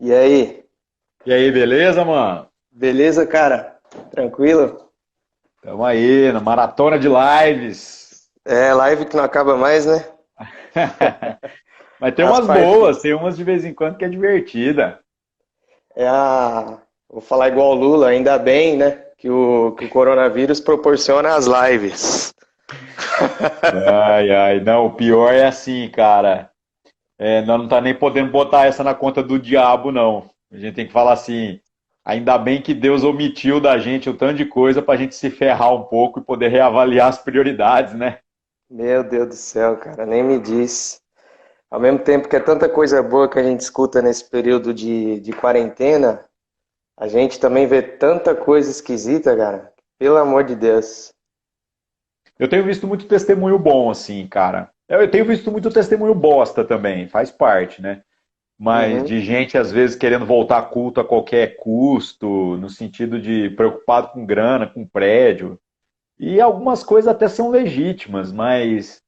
E aí? E aí, beleza, mano? Beleza, cara? Tranquilo? Tamo aí, na maratona de lives. É, live que não acaba mais, né? Mas tem As umas partes. boas, tem umas de vez em quando que é divertida. É a. Vou falar igual o Lula, ainda bem, né? Que o coronavírus proporciona as lives. Ai, ai, não, o pior é assim, cara. Nós não tá nem podendo botar essa na conta do diabo, não. A gente tem que falar assim, ainda bem que Deus omitiu da gente um tanto de coisa pra gente se ferrar um pouco e poder reavaliar as prioridades, né? Meu Deus do céu, cara, nem me diz. Ao mesmo tempo que é tanta coisa boa que a gente escuta nesse período de quarentena, a gente também vê tanta coisa esquisita, cara. Pelo amor de Deus. Eu tenho visto muito testemunho bom, assim, cara. Eu tenho visto muito testemunho bosta também, faz parte, né? Mas Uhum. de gente, às vezes, querendo voltar a culto a qualquer custo, no sentido de preocupado com grana, com prédio. E algumas coisas até são legítimas, mas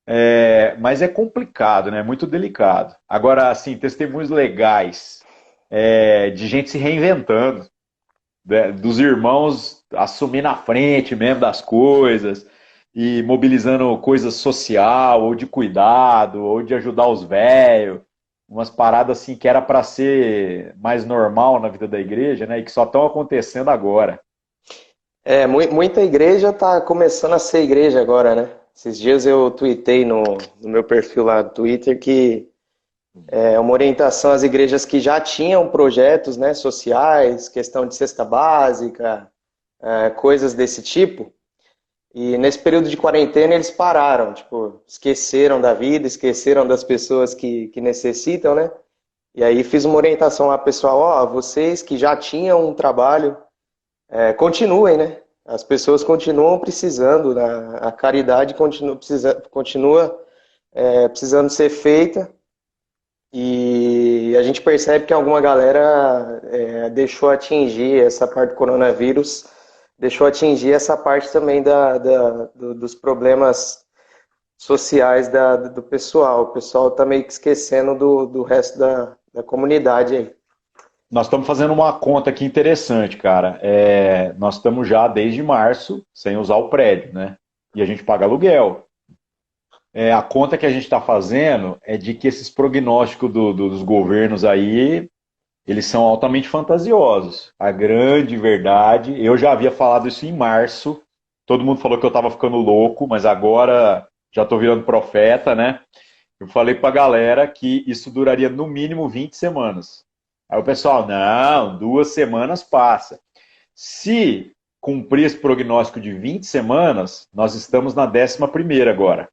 é complicado, né? Muito delicado. Agora, assim, testemunhos legais de gente se reinventando, né? Dos irmãos assumindo a frente mesmo das coisas e mobilizando coisa social, ou de cuidado, ou de ajudar os velhos, umas paradas assim que era para ser mais normal na vida da igreja, né? E que só estão acontecendo agora. É, muita igreja tá começando a ser igreja agora, né? Esses dias eu tuitei no meu perfil lá do Twitter que é uma orientação às igrejas que já tinham projetos, né, sociais, questão de cesta básica, coisas desse tipo. E nesse período de quarentena eles pararam, tipo, esqueceram da vida, esqueceram das pessoas que necessitam, né? E aí fiz uma orientação lá, pessoal, ó, vocês que já tinham um trabalho, continuem, né? As pessoas continuam precisando, né? A caridade continua precisando ser feita e a gente percebe que alguma galera deixou atingir essa parte do coronavírus, deixou atingir essa parte também dos problemas sociais do pessoal. O pessoal está meio que esquecendo do resto da comunidade aí. Nós estamos fazendo uma conta aqui interessante, cara. Nós estamos já desde março sem usar o prédio, né? E a gente paga aluguel. A conta que a gente está fazendo é de que esses prognósticos dos governos aí, eles são altamente fantasiosos. A grande verdade, eu já havia falado isso em março, todo mundo falou que eu estava ficando louco, mas agora já estou virando profeta, né? Eu falei para a galera que isso duraria no mínimo 20 semanas. Aí o pessoal, não, 2 semanas passa. Se cumprir esse prognóstico de 20 semanas, nós estamos na 11ª agora.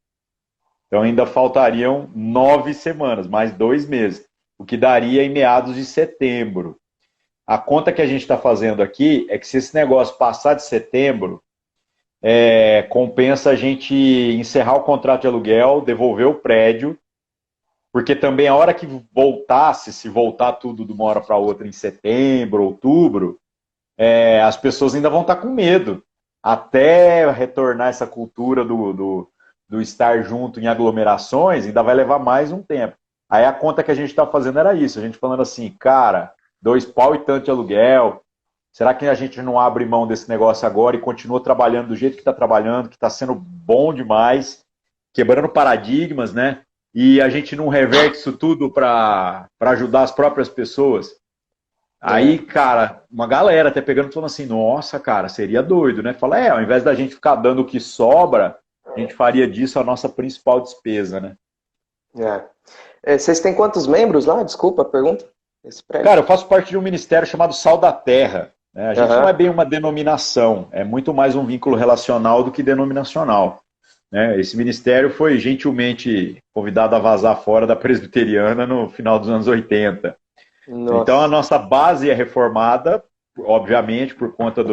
Então ainda faltariam 9 semanas, mais 2 meses, o que daria em meados de setembro. A conta que a gente está fazendo aqui é que se esse negócio passar de setembro, compensa a gente encerrar o contrato de aluguel, devolver o prédio, porque também a hora que voltasse, se voltar tudo de uma hora para outra em setembro, outubro, as pessoas ainda vão estar com medo. Até retornar essa cultura do estar junto em aglomerações, ainda vai levar mais um tempo. Aí a conta que a gente está fazendo era isso, a gente falando assim, cara, 2 pau e tanto de aluguel, será que a gente não abre mão desse negócio agora e continua trabalhando do jeito que está trabalhando, que está sendo bom demais, quebrando paradigmas, né? E a gente não reverte isso tudo para ajudar as próprias pessoas? Aí, É, cara, uma galera até pegando e falando assim, nossa, cara, seria doido, né? Fala, ao invés da gente ficar dando o que sobra, a gente faria disso a nossa principal despesa, né? é. Vocês têm quantos membros lá? Desculpa a pergunta. Esse Cara, prédio? eu faço parte de um ministério chamado Sal da Terra, né? A gente não é Aham. bem uma denominação, é muito mais um vínculo relacional do que denominacional, né? Esse ministério foi gentilmente convidado a vazar fora da presbiteriana no final dos anos 80. Então a Nossa. nossa base é reformada, obviamente, por conta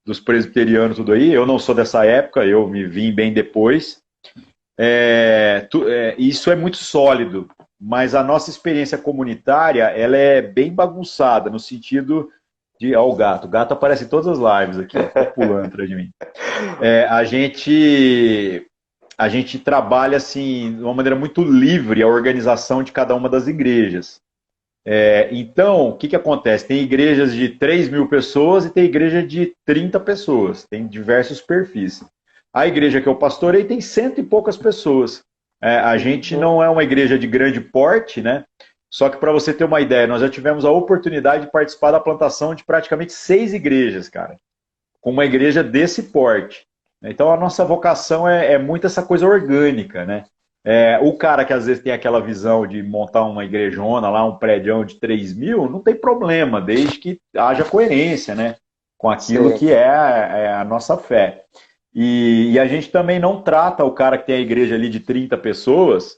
dos presbiterianos, tudo aí. Eu não sou dessa época, eu me vim bem depois. Isso é muito sólido, mas a nossa experiência comunitária ela é bem bagunçada, no sentido de. Ó, o gato aparece em todas as lives aqui, ó, fica pulando atrás de mim. A gente trabalha assim de uma maneira muito livre a organização de cada uma das igrejas. Então, o que acontece? Tem igrejas de 3.000 pessoas e tem igreja de 30 pessoas. Tem diversos perfis. A igreja que eu pastorei tem cento e poucas pessoas. A gente não é uma igreja de grande porte, né? Só que para você ter uma ideia, nós já tivemos a oportunidade de participar da plantação de praticamente 6 igrejas, cara. Com uma igreja desse porte. Então, a nossa vocação é muito essa coisa orgânica, né? O cara que às vezes tem aquela visão de montar uma igrejona lá, um prédio de 3.000, não tem problema, desde que haja coerência, né? Com aquilo Sim. que é a nossa fé. E a gente também não trata o cara que tem a igreja ali de 30 pessoas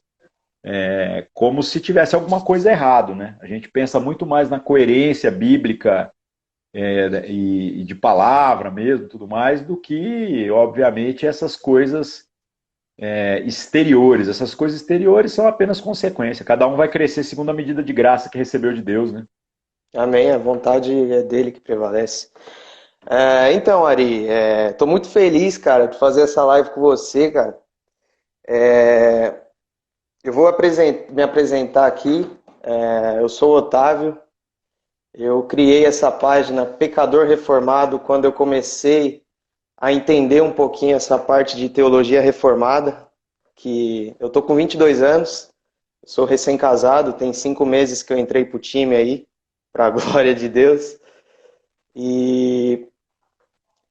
como se tivesse alguma coisa errado, né? A gente pensa muito mais na coerência bíblica e de palavra mesmo, tudo mais, do que, obviamente, essas coisas exteriores. Essas coisas exteriores são apenas consequência. Cada um vai crescer segundo a medida de graça que recebeu de Deus, né? Amém. A vontade é dele que prevalece. Então, Ari, tô muito feliz, cara, de fazer essa live com você, cara. Eu vou me apresentar aqui. Eu sou o Otávio. Eu criei essa página Pecador Reformado quando eu comecei a entender um pouquinho essa parte de teologia reformada, que eu tô com 22 anos, sou recém-casado, tem 5 meses que eu entrei pro time aí, pra glória de Deus. E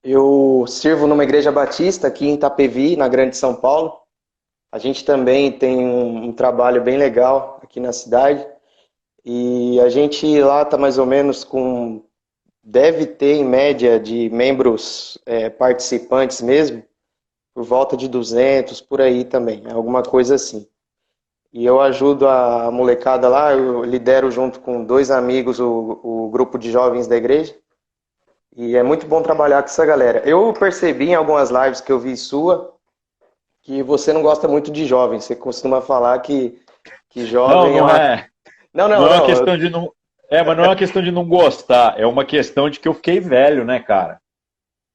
eu sirvo numa igreja batista aqui em Itapevi, na Grande São Paulo. A gente também tem um trabalho bem legal aqui na cidade. E a gente lá está mais ou menos com... Deve ter em média de membros participantes mesmo, por volta de 200, por aí também, alguma coisa assim. E eu ajudo a molecada lá, eu lidero junto com 2 amigos o grupo de jovens da igreja. E é muito bom trabalhar com essa galera. Eu percebi em algumas lives que eu vi sua que você não gosta muito de jovens. Você costuma falar que Não, jovem é não uma... é. Não, Não não, é uma não. questão de não. Mas não é uma questão de não gostar, é uma questão de que eu fiquei velho, né, cara?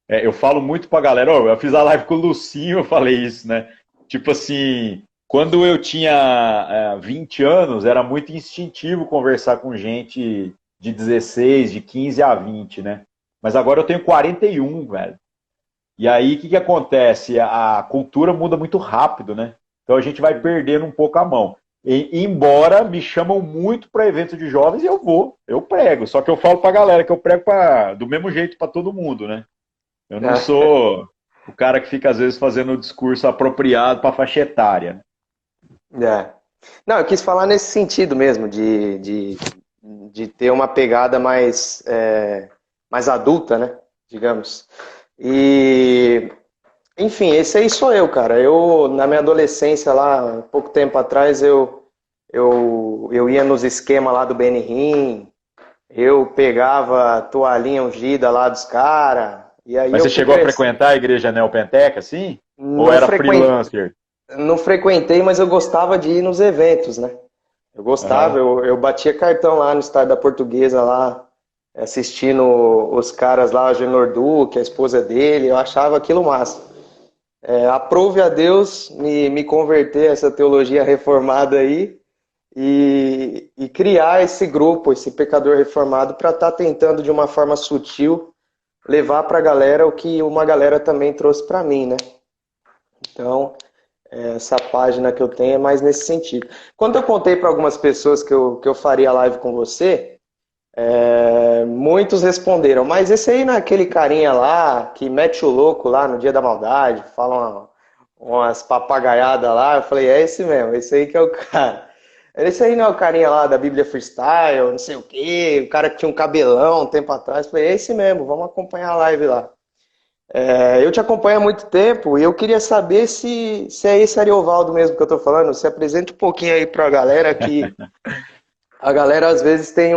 Eu falo muito pra galera, eu fiz a live com o Lucinho, eu falei isso, né? Tipo assim, quando eu tinha 20 anos, era muito instintivo conversar com gente de 16, de 15 a 20, né? Mas agora eu tenho 41, velho. E aí, o que acontece? A cultura muda muito rápido, né? Então a gente vai perdendo um pouco a mão. Embora me chamam muito para eventos de jovens, e eu prego. Só que eu falo para a galera que eu prego do mesmo jeito para todo mundo, né? Eu não sou o cara que fica, às vezes, fazendo o discurso apropriado para a faixa etária. É. Não, eu quis falar nesse sentido mesmo, de ter uma pegada mais adulta, né? Digamos. E, enfim, esse aí sou eu, cara. Eu, na minha adolescência, lá, pouco tempo atrás, eu ia nos esquemas lá do Benihim, eu pegava a toalhinha ungida lá dos caras, e aí Mas eu você fui chegou a crescendo. frequentar a igreja neopenteca, assim? Ou Não era frequen- freelancer? não frequentei, mas eu gostava de ir nos eventos, né? Eu gostava, Aham. eu batia cartão lá no estádio da Portuguesa, lá, assistindo os caras lá, o Genor Duque, a esposa dele, eu achava aquilo massa. Aprove a Deus me converter a essa teologia reformada aí e criar esse grupo, esse pecador reformado, para estar tentando de uma forma sutil levar para a galera o que uma galera também trouxe para mim, né? Então, essa página que eu tenho é mais nesse sentido. Quando eu contei para algumas pessoas que eu faria live com você, muitos responderam, mas esse aí não é aquele carinha lá que mete o louco lá no dia da maldade, fala umas papagaiadas lá. Eu falei, é esse mesmo, esse aí que é o cara. Esse aí não é o carinha lá da Bíblia Freestyle, não sei o quê, o cara que tinha um cabelão um tempo atrás. Eu falei, é esse mesmo, vamos acompanhar a live lá. Eu te acompanho há muito tempo e eu queria saber se é esse Ariovaldo mesmo que eu tô falando. Se apresente um pouquinho aí pra galera, que a galera às vezes tem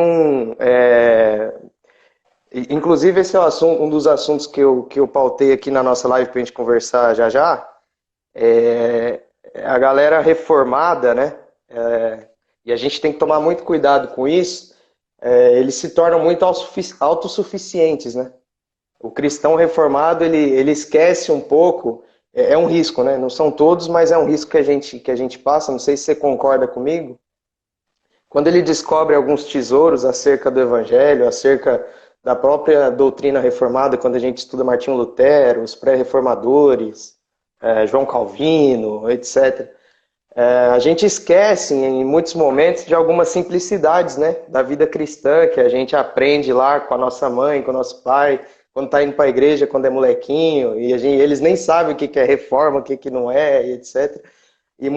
inclusive esse é um dos assuntos que eu pautei aqui na nossa live pra gente conversar já já. A galera reformada, né? E a gente tem que tomar muito cuidado com isso. Eles se tornam muito autossuficientes, né? O cristão reformado, ele esquece um pouco, é um risco, né? Não são todos, mas é um risco que a gente passa, não sei se você concorda comigo, quando ele descobre alguns tesouros acerca do Evangelho, acerca da própria doutrina reformada, quando a gente estuda Martinho Lutero, os pré-reformadores, João Calvino, etc., a gente esquece em muitos momentos de algumas simplicidades, né, da vida cristã, que a gente aprende lá com a nossa mãe, com o nosso pai, quando está indo para a igreja, quando é molequinho, e eles nem sabem o que é reforma, o que não é, etc. E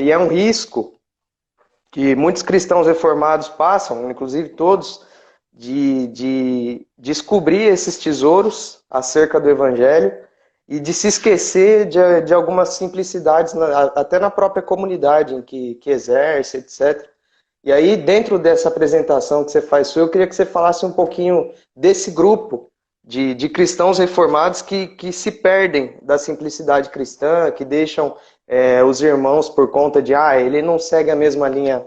é um risco que muitos cristãos reformados passam, inclusive todos, de descobrir esses tesouros acerca do Evangelho e de se esquecer de algumas simplicidades, até na própria comunidade em que exerce, etc. E aí, dentro dessa apresentação que você faz sua, eu queria que você falasse um pouquinho desse grupo de cristãos reformados que se perdem da simplicidade cristã, que deixam os irmãos por conta de, ele não segue a mesma linha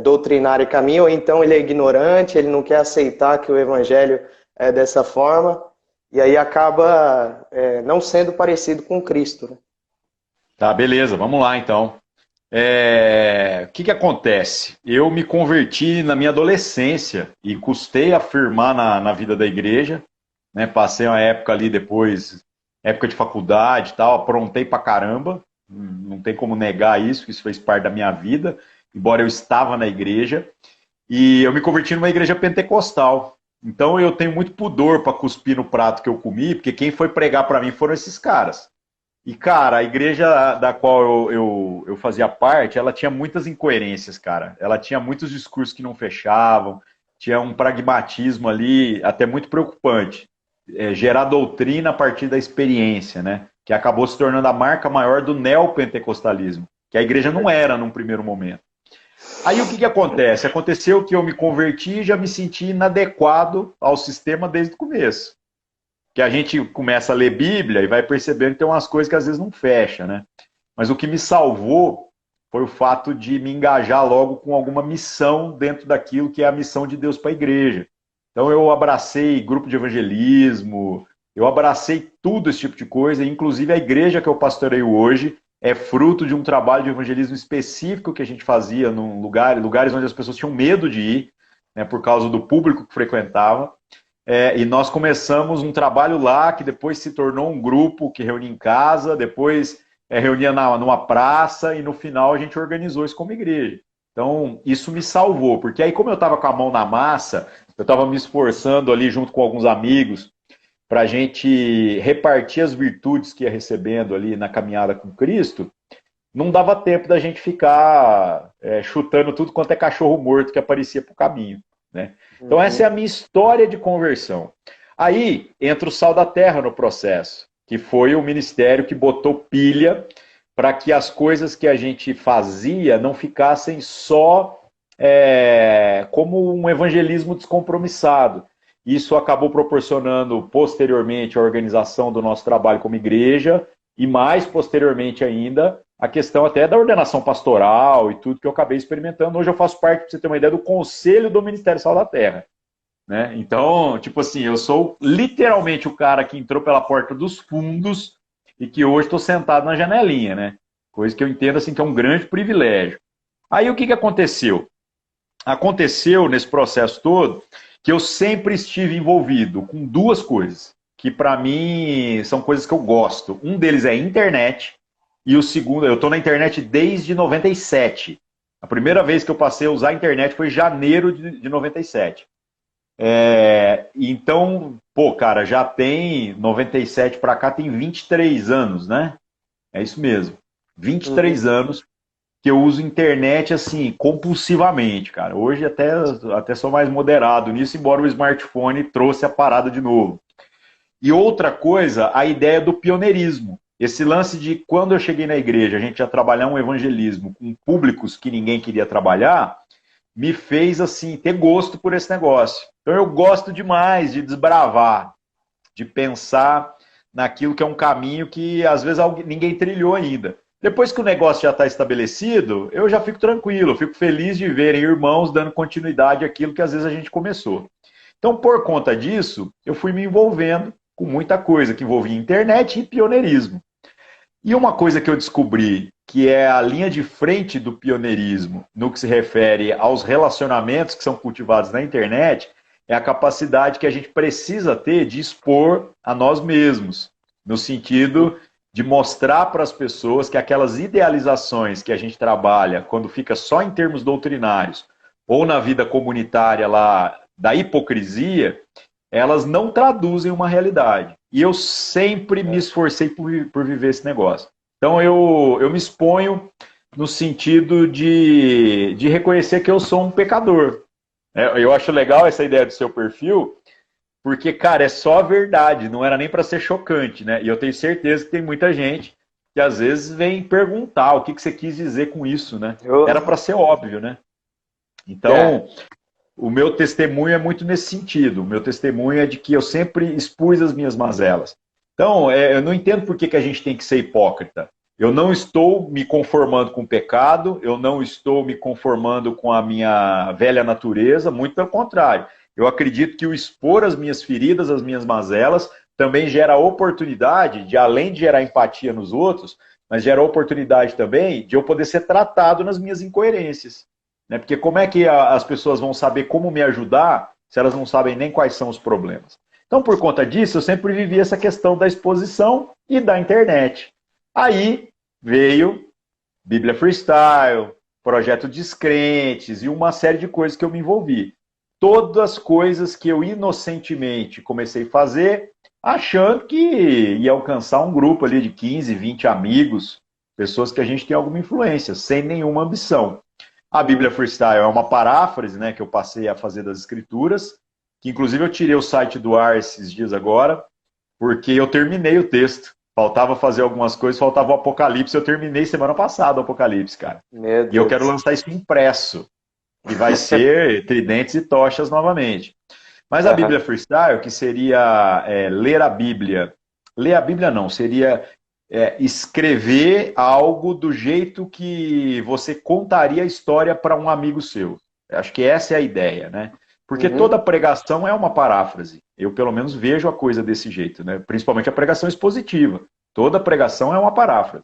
doutrinária e caminho, ou então ele é ignorante, ele não quer aceitar que o evangelho é dessa forma, e aí acaba não sendo parecido com Cristo. Né? Tá, beleza, vamos lá então. O que acontece? Eu me converti na minha adolescência e custei a firmar na vida da igreja, né? Passei uma época ali depois, época de faculdade e tal, aprontei pra caramba, não tem como negar isso, que isso fez parte da minha vida, embora eu estava na igreja, e eu me converti numa igreja pentecostal. Então eu tenho muito pudor para cuspir no prato que eu comi, porque quem foi pregar para mim foram esses caras. E, cara, a igreja da qual eu fazia parte, ela tinha muitas incoerências, cara. Ela tinha muitos discursos que não fechavam, tinha um pragmatismo ali até muito preocupante. Gerar doutrina a partir da experiência, né? Que acabou se tornando a marca maior do neopentecostalismo, que a igreja não era num primeiro momento. Aí o que acontece? Aconteceu que eu me converti e já me senti inadequado ao sistema desde o começo. Que a gente começa a ler Bíblia e vai percebendo que tem umas coisas que às vezes não fecha, né? Mas o que me salvou foi o fato de me engajar logo com alguma missão dentro daquilo que é a missão de Deus para a igreja. Então eu abracei grupo de evangelismo, eu abracei tudo esse tipo de coisa, inclusive a igreja que eu pastoreio hoje é fruto de um trabalho de evangelismo específico que a gente fazia num lugares onde as pessoas tinham medo de ir, né, por causa do público que frequentava. E nós começamos um trabalho lá que depois se tornou um grupo que reunia em casa, depois reunia numa praça e no final a gente organizou isso como igreja. Então isso me salvou, porque aí como eu estava com a mão na massa, eu estava me esforçando ali junto com alguns amigos para a gente repartir as virtudes que ia recebendo ali na caminhada com Cristo, não dava tempo da gente ficar chutando tudo quanto é cachorro morto que aparecia para o caminho. Né? Então essa é a minha história de conversão. Aí entra o Sal da Terra no processo, que foi o ministério que botou pilha para que as coisas que a gente fazia não ficassem só como um evangelismo descompromissado. Isso acabou proporcionando posteriormente a organização do nosso trabalho como igreja e mais posteriormente ainda a questão até da ordenação pastoral e tudo que eu acabei experimentando. Hoje eu faço parte, para você ter uma ideia, do conselho do Ministério Sal da Terra. Né? Então, tipo assim, eu sou literalmente o cara que entrou pela porta dos fundos e que hoje estou sentado na janelinha, né? Coisa que eu entendo assim que é um grande privilégio. Aí o que aconteceu? Aconteceu nesse processo todo que eu sempre estive envolvido com duas coisas, que para mim são coisas que eu gosto. Um deles é a internet, e o segundo, eu estou na internet desde 97. A primeira vez que eu passei a usar a internet foi em janeiro de 97. Então, pô, cara, já tem 97 para cá, tem 23 anos, né? É isso mesmo. 23 anos que eu uso internet, assim, compulsivamente, cara. Hoje até sou mais moderado nisso, embora o smartphone trouxe a parada de novo. E outra coisa, a ideia do pioneirismo. Esse lance de quando eu cheguei na igreja, a gente ia trabalhar um evangelismo com públicos que ninguém queria trabalhar, me fez, assim, ter gosto por esse negócio. Então eu gosto demais de desbravar, de pensar naquilo que é um caminho que às vezes ninguém trilhou ainda. Depois que o negócio já está estabelecido, eu já fico tranquilo, eu fico feliz de verem irmãos dando continuidade àquilo que às vezes a gente começou. Então, por conta disso, eu fui me envolvendo com muita coisa que envolvia internet e pioneirismo. E uma coisa que eu descobri que é a linha de frente do pioneirismo no que se refere aos relacionamentos que são cultivados na internet, é a capacidade que a gente precisa ter de expor a nós mesmos, no sentido de mostrar para as pessoas que aquelas idealizações que a gente trabalha quando fica só em termos doutrinários ou na vida comunitária lá da hipocrisia, elas não traduzem uma realidade. E eu sempre me esforcei por viver esse negócio. Então eu me exponho no sentido de reconhecer que eu sou um pecador. Eu acho legal essa ideia do seu perfil, porque, cara, é só a verdade, não era nem para ser chocante, né? E eu tenho certeza que tem muita gente que às vezes vem perguntar o que você quis dizer com isso, né? Era para ser óbvio, né? Então, o meu testemunho é muito nesse sentido. O meu testemunho é de que eu sempre expus as minhas mazelas. Então, eu não entendo por que a gente tem que ser hipócrita. Eu não estou me conformando com o pecado, eu não estou me conformando com a minha velha natureza, muito pelo contrário. Eu acredito que o expor as minhas feridas, as minhas mazelas, também gera a oportunidade de, além de gerar empatia nos outros, mas gera a oportunidade também de eu poder ser tratado nas minhas incoerências. Né? Porque como é que as pessoas vão saber como me ajudar se elas não sabem nem quais são os problemas? Então, por conta disso, eu sempre vivi essa questão da exposição e da internet. Aí veio Bíblia Freestyle, Projeto Descrentes e uma série de coisas que eu me envolvi. Todas as coisas que eu inocentemente comecei a fazer, achando que ia alcançar um grupo ali de 15, 20 amigos, pessoas que a gente tem alguma influência, sem nenhuma ambição. A Bíblia Freestyle é uma paráfrase, né, que eu passei a fazer das escrituras, que inclusive eu tirei o site do ar esses dias agora, porque eu terminei o texto. Faltava fazer algumas coisas, faltava o Apocalipse. Eu terminei semana passada o Apocalipse, cara. E eu quero lançar isso impresso. E vai ser tridentes e tochas novamente. Mas a Bíblia Freestyle, que seria ler a Bíblia. Ler a Bíblia não, seria escrever algo do jeito que você contaria a história para um amigo seu. Acho que essa é a ideia, né? Porque toda pregação é uma paráfrase. Eu, pelo menos, vejo a coisa desse jeito, né? Principalmente a pregação expositiva. Toda pregação é uma paráfrase.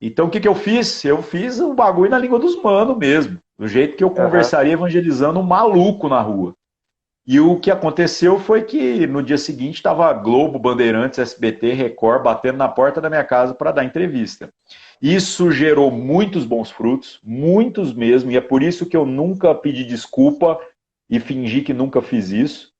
Então, o que eu fiz? Eu fiz um bagulho na língua dos manos mesmo. Do jeito que eu conversaria evangelizando um maluco na rua. E o que aconteceu foi que no dia seguinte estava Globo, Bandeirantes, SBT, Record batendo na porta da minha casa para dar entrevista. Isso gerou muitos bons frutos, muitos mesmo, e é por isso que eu nunca pedi desculpa e fingi que nunca fiz isso,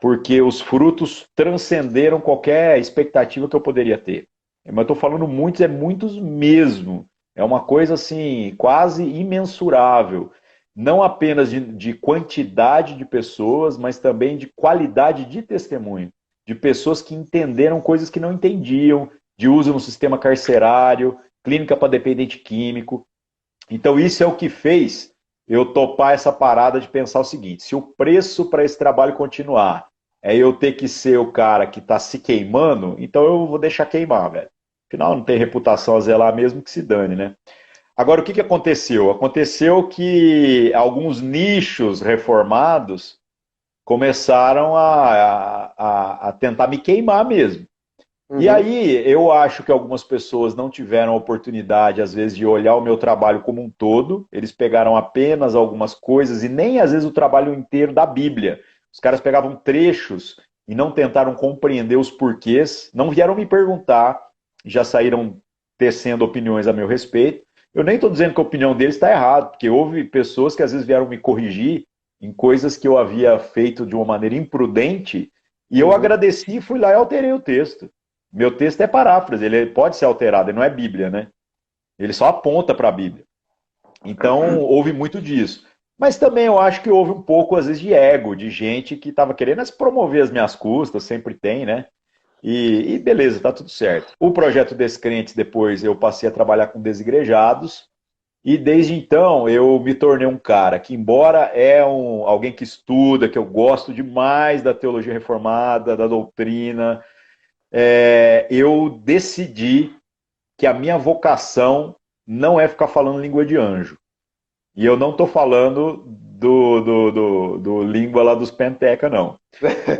porque os frutos transcenderam qualquer expectativa que eu poderia ter. Mas eu estou falando muitos, é muitos mesmo. É uma coisa assim, quase imensurável. Não apenas de quantidade de pessoas, mas também de qualidade de testemunho. De pessoas que entenderam coisas que não entendiam, de uso no sistema carcerário, clínica para dependente químico. Então isso é o que fez eu topar essa parada de pensar o seguinte: se o preço para esse trabalho continuar é eu ter que ser o cara que está se queimando, então eu vou deixar queimar, velho. Afinal, não tem reputação a zelar mesmo, que se dane, né? Agora, o que aconteceu? Aconteceu que alguns nichos reformados começaram a tentar me queimar mesmo. E aí, eu acho que algumas pessoas não tiveram a oportunidade, às vezes, de olhar o meu trabalho como um todo. Eles pegaram apenas algumas coisas e nem, às vezes, o trabalho inteiro da Bíblia. Os caras pegavam trechos e não tentaram compreender os porquês, não vieram me perguntar, já saíram tecendo opiniões a meu respeito. Eu nem estou dizendo que a opinião deles está errada, porque houve pessoas que às vezes vieram me corrigir em coisas que eu havia feito de uma maneira imprudente, e eu agradeci e fui lá e alterei o texto. Meu texto é paráfrase, ele pode ser alterado, ele não é Bíblia, né? Ele só aponta para a Bíblia. Então, houve muito disso. Mas também eu acho que houve um pouco, às vezes, de ego, de gente que estava querendo se promover às minhas custas, sempre tem, né? E beleza, tá tudo certo. O projeto Descrentes, depois eu passei a trabalhar com desigrejados, e desde então eu me tornei um cara que, embora alguém que estuda, que eu gosto demais da teologia reformada, da doutrina, eu decidi que a minha vocação não é ficar falando língua de anjo. E eu não estou falando do língua lá dos Penteca, não.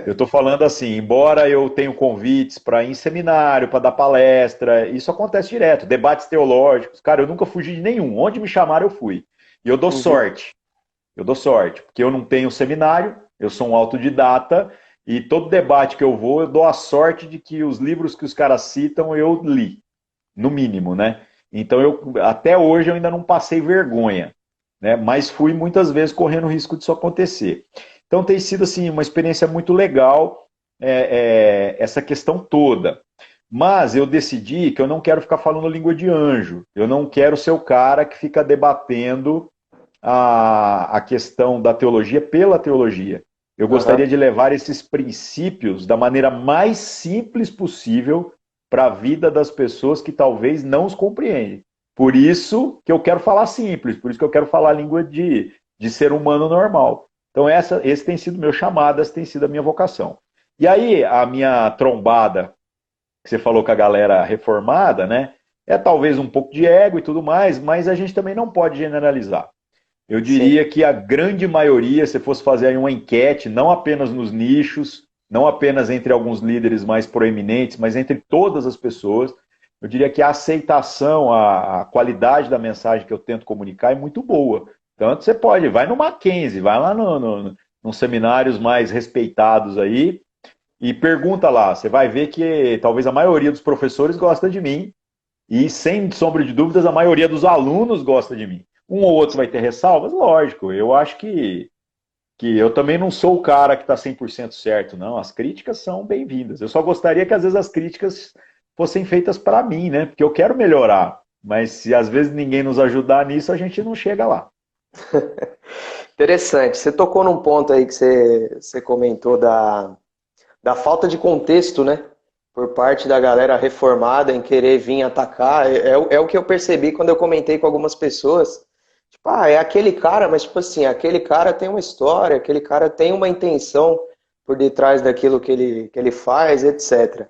Eu estou falando assim, embora eu tenha convites para ir em seminário, para dar palestra, isso acontece direto, debates teológicos. Cara, eu nunca fugi de nenhum. Onde me chamaram, eu fui. E eu dou Uhum. sorte. Eu dou sorte, porque eu não tenho seminário, eu sou um autodidata, e todo debate que eu vou, eu dou a sorte de que os livros que os caras citam eu li, no mínimo, né? Então, até hoje eu ainda não passei vergonha, né? Mas fui muitas vezes correndo o risco disso acontecer. Então tem sido assim uma experiência muito legal essa questão toda. Mas eu decidi que eu não quero ficar falando língua de anjo. Eu não quero ser o cara que fica debatendo a questão da teologia pela teologia. Eu gostaria Aham. de levar esses princípios da maneira mais simples possível para a vida das pessoas que talvez não os compreendem. Por isso que eu quero falar simples, por isso que eu quero falar a língua de ser humano normal. Então esse tem sido meu chamado, essa tem sido a minha vocação. E aí a minha trombada, que você falou com a galera reformada, né? É talvez um pouco de ego e tudo mais, mas a gente também não pode generalizar. Eu Sim. diria que a grande maioria, se fosse fazer aí uma enquete, não apenas nos nichos, não apenas entre alguns líderes mais proeminentes, mas entre todas as pessoas, eu diria que a aceitação, a qualidade da mensagem que eu tento comunicar é muito boa. Tanto você pode, vai no Mackenzie, vai lá nos seminários mais respeitados aí e pergunta lá. Você vai ver que talvez a maioria dos professores gosta de mim e, sem sombra de dúvidas, a maioria dos alunos gosta de mim. Um ou outro vai ter ressalvas? Lógico, eu acho que eu também não sou o cara que está 100% certo, não. As críticas são bem-vindas. Eu só gostaria que às vezes as críticas fossem feitas para mim, né? Porque eu quero melhorar. Mas se às vezes ninguém nos ajudar nisso, a gente não chega lá. Interessante. Você tocou num ponto aí que você comentou da falta de contexto, né? Por parte da galera reformada em querer vir atacar. É o que eu percebi quando eu comentei com algumas pessoas. Tipo, é aquele cara, mas tipo assim, aquele cara tem uma história, aquele cara tem uma intenção por detrás daquilo que ele faz, etc.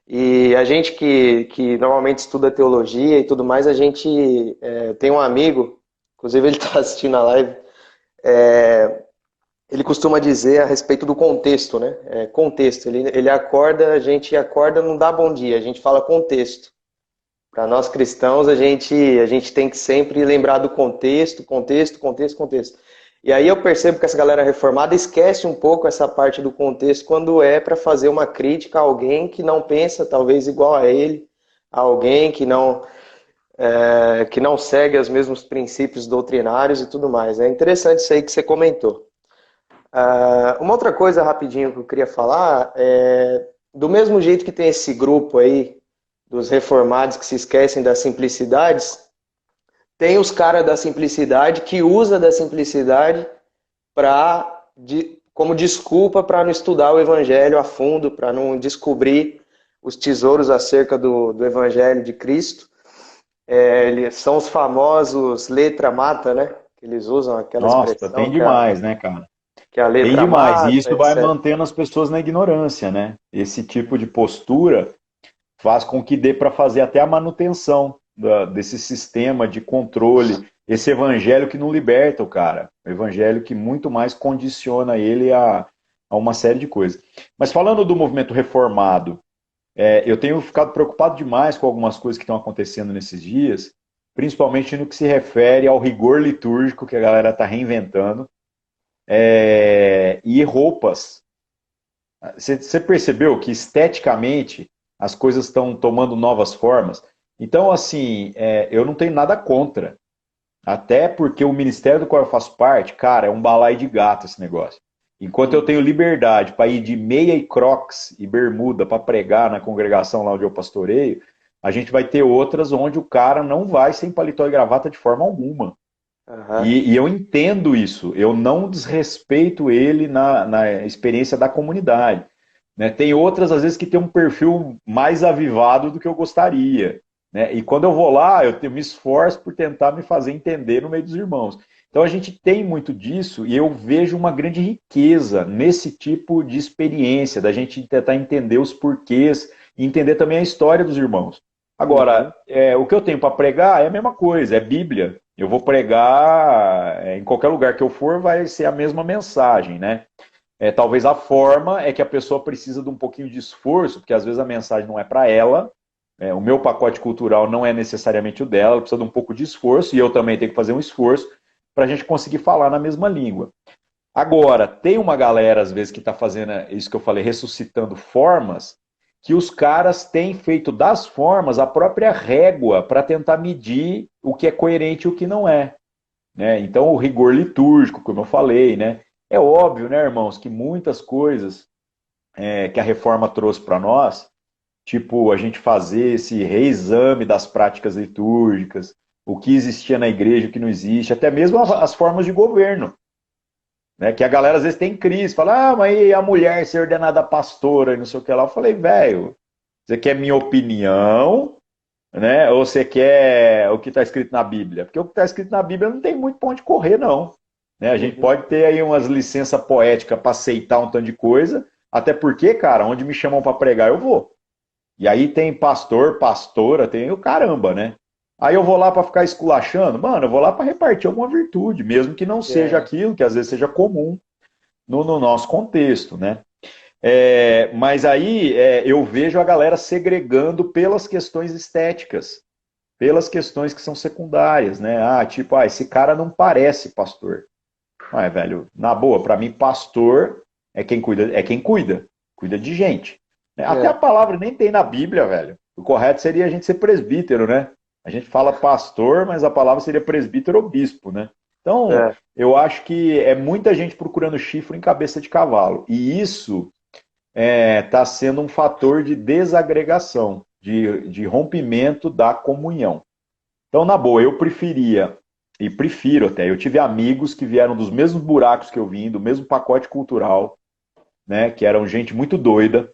E a gente que normalmente estuda teologia e tudo mais, a gente tem um amigo, inclusive ele está assistindo a live, ele costuma dizer a respeito do contexto, né? Contexto. Ele acorda, a gente acorda, não dá bom dia, a gente fala contexto. Para nós cristãos, a gente tem que sempre lembrar do contexto, contexto, contexto, contexto. E aí eu percebo que essa galera reformada esquece um pouco essa parte do contexto quando é para fazer uma crítica a alguém que não pensa talvez igual a ele, a alguém que não segue os mesmos princípios doutrinários e tudo mais. É interessante isso aí que você comentou. Uma outra coisa rapidinho que eu queria falar do mesmo jeito que tem esse grupo aí dos reformados que se esquecem das simplicidades, tem os caras da simplicidade que usa da simplicidade como desculpa para não estudar o evangelho a fundo, para não descobrir os tesouros acerca do evangelho de Cristo. Eles são os famosos letra mata, né? Que eles usam aquela Nossa, expressão tem demais, né, cara? que a Tem letra demais. E mata, isso vai etc. mantendo as pessoas na ignorância, né? Esse tipo de postura faz com que dê para fazer até a manutenção desse sistema de controle, esse evangelho que não liberta o cara, o evangelho que muito mais condiciona ele a uma série de coisas. Mas falando do movimento reformado, eu tenho ficado preocupado demais com algumas coisas que estão acontecendo nesses dias, principalmente no que se refere ao rigor litúrgico que a galera está reinventando, e roupas. Você percebeu que esteticamente as coisas estão tomando novas formas? Então, assim, eu não tenho nada contra. Até porque o ministério do qual eu faço parte, cara, é um balaio de gato esse negócio. Enquanto eu tenho liberdade para ir de meia e crocs e bermuda para pregar na congregação lá onde eu pastoreio, a gente vai ter outras onde o cara não vai sem paletó e gravata de forma alguma. Uhum. E eu entendo isso, eu não desrespeito ele na experiência da comunidade. Né? Tem outras, às vezes, que tem um perfil mais avivado do que eu gostaria. Né? E quando eu vou lá, me esforço por tentar me fazer entender no meio dos irmãos. Então a gente tem muito disso e eu vejo uma grande riqueza nesse tipo de experiência, da gente tentar entender os porquês e entender também a história dos irmãos. Uhum. Agora, o que eu tenho para pregar é a mesma coisa, é Bíblia. eu vou pregar em qualquer lugar que eu for, vai ser a mesma mensagem, né? Talvez a forma é que a pessoa precisa de um pouquinho de esforço, porque às vezes a mensagem não é para ela, o meu pacote cultural não é necessariamente o dela, ela precisa de um pouco de esforço, e eu também tenho que fazer um esforço para a gente conseguir falar na mesma língua. Agora, tem uma galera, às vezes, que está fazendo isso que eu falei, ressuscitando formas, que os caras têm feito das formas a própria régua para tentar medir o que é coerente e o que não é. Né? Então, o rigor litúrgico, como eu falei, né? É óbvio, né, irmãos, que muitas coisas que a reforma trouxe para nós, tipo a gente fazer esse reexame das práticas litúrgicas, o que existia na igreja, o que não existe, até mesmo as formas de governo. Né, que a galera às vezes tem crise, fala, mas e a mulher ser ordenada pastora e não sei o que lá. Eu falei, velho, você quer minha opinião, né? Ou você quer o que está escrito na Bíblia? Porque o que está escrito na Bíblia não tem muito para onde correr, não. Né? A gente pode ter aí umas licenças poéticas para aceitar um tanto de coisa, até porque, cara, onde me chamam para pregar, eu vou. E aí tem pastor, pastora, tem o caramba, né? Aí eu vou lá para ficar esculachando? Mano, eu vou lá para repartir alguma virtude, mesmo que não seja aquilo, que às vezes seja comum no nosso contexto, né? Mas aí eu vejo a galera segregando pelas questões estéticas, pelas questões que são secundárias, né? Tipo, esse cara não parece pastor. Velho, na boa, para mim, pastor cuida de gente. Né? Até a palavra nem tem na Bíblia, velho. O correto seria a gente ser presbítero, né? A gente fala pastor, mas a palavra seria presbítero ou bispo, né? Então, eu acho que é muita gente procurando chifre em cabeça de cavalo. E isso está sendo um fator de desagregação, de rompimento da comunhão. Então, na boa, eu preferia, e prefiro até, eu tive amigos que vieram dos mesmos buracos que eu vim, do mesmo pacote cultural, né, que eram gente muito doida,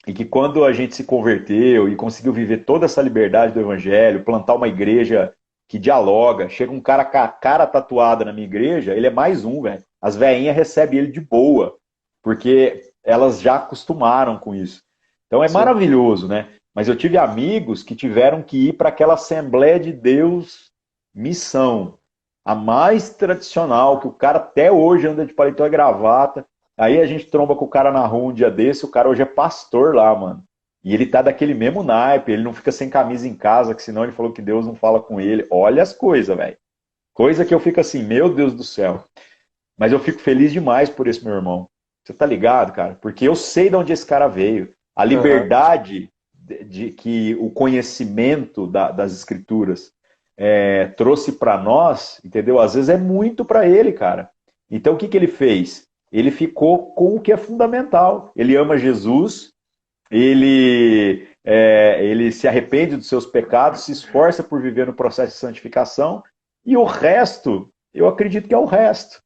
e que quando a gente se converteu e conseguiu viver toda essa liberdade do evangelho, plantar uma igreja que dialoga, chega um cara com a cara tatuada na minha igreja, ele é mais um, velho. As veinhas recebem ele de boa, porque elas já acostumaram com isso. Então é maravilhoso, né? Mas eu tive amigos que tiveram que ir para aquela Assembleia de Deus missão, a mais tradicional, que o cara até hoje anda de paletó e gravata. Aí a gente tromba com o cara na rua um dia desse, o cara hoje é pastor lá, mano. E ele tá daquele mesmo naipe, ele não fica sem camisa em casa, que senão ele falou que Deus não fala com ele. Olha as coisas, velho. Coisa que eu fico assim, meu Deus do céu. Mas eu fico feliz demais por esse meu irmão. Você tá ligado, cara? Porque eu sei de onde esse cara veio. A liberdade de que o conhecimento das escrituras trouxe para nós, entendeu? Às vezes é muito para ele, cara. Então o que ele fez? Ele ficou com o que é fundamental. Ele ama Jesus, ele se arrepende dos seus pecados, se esforça por viver no processo de santificação, e o resto, eu acredito que é o resto.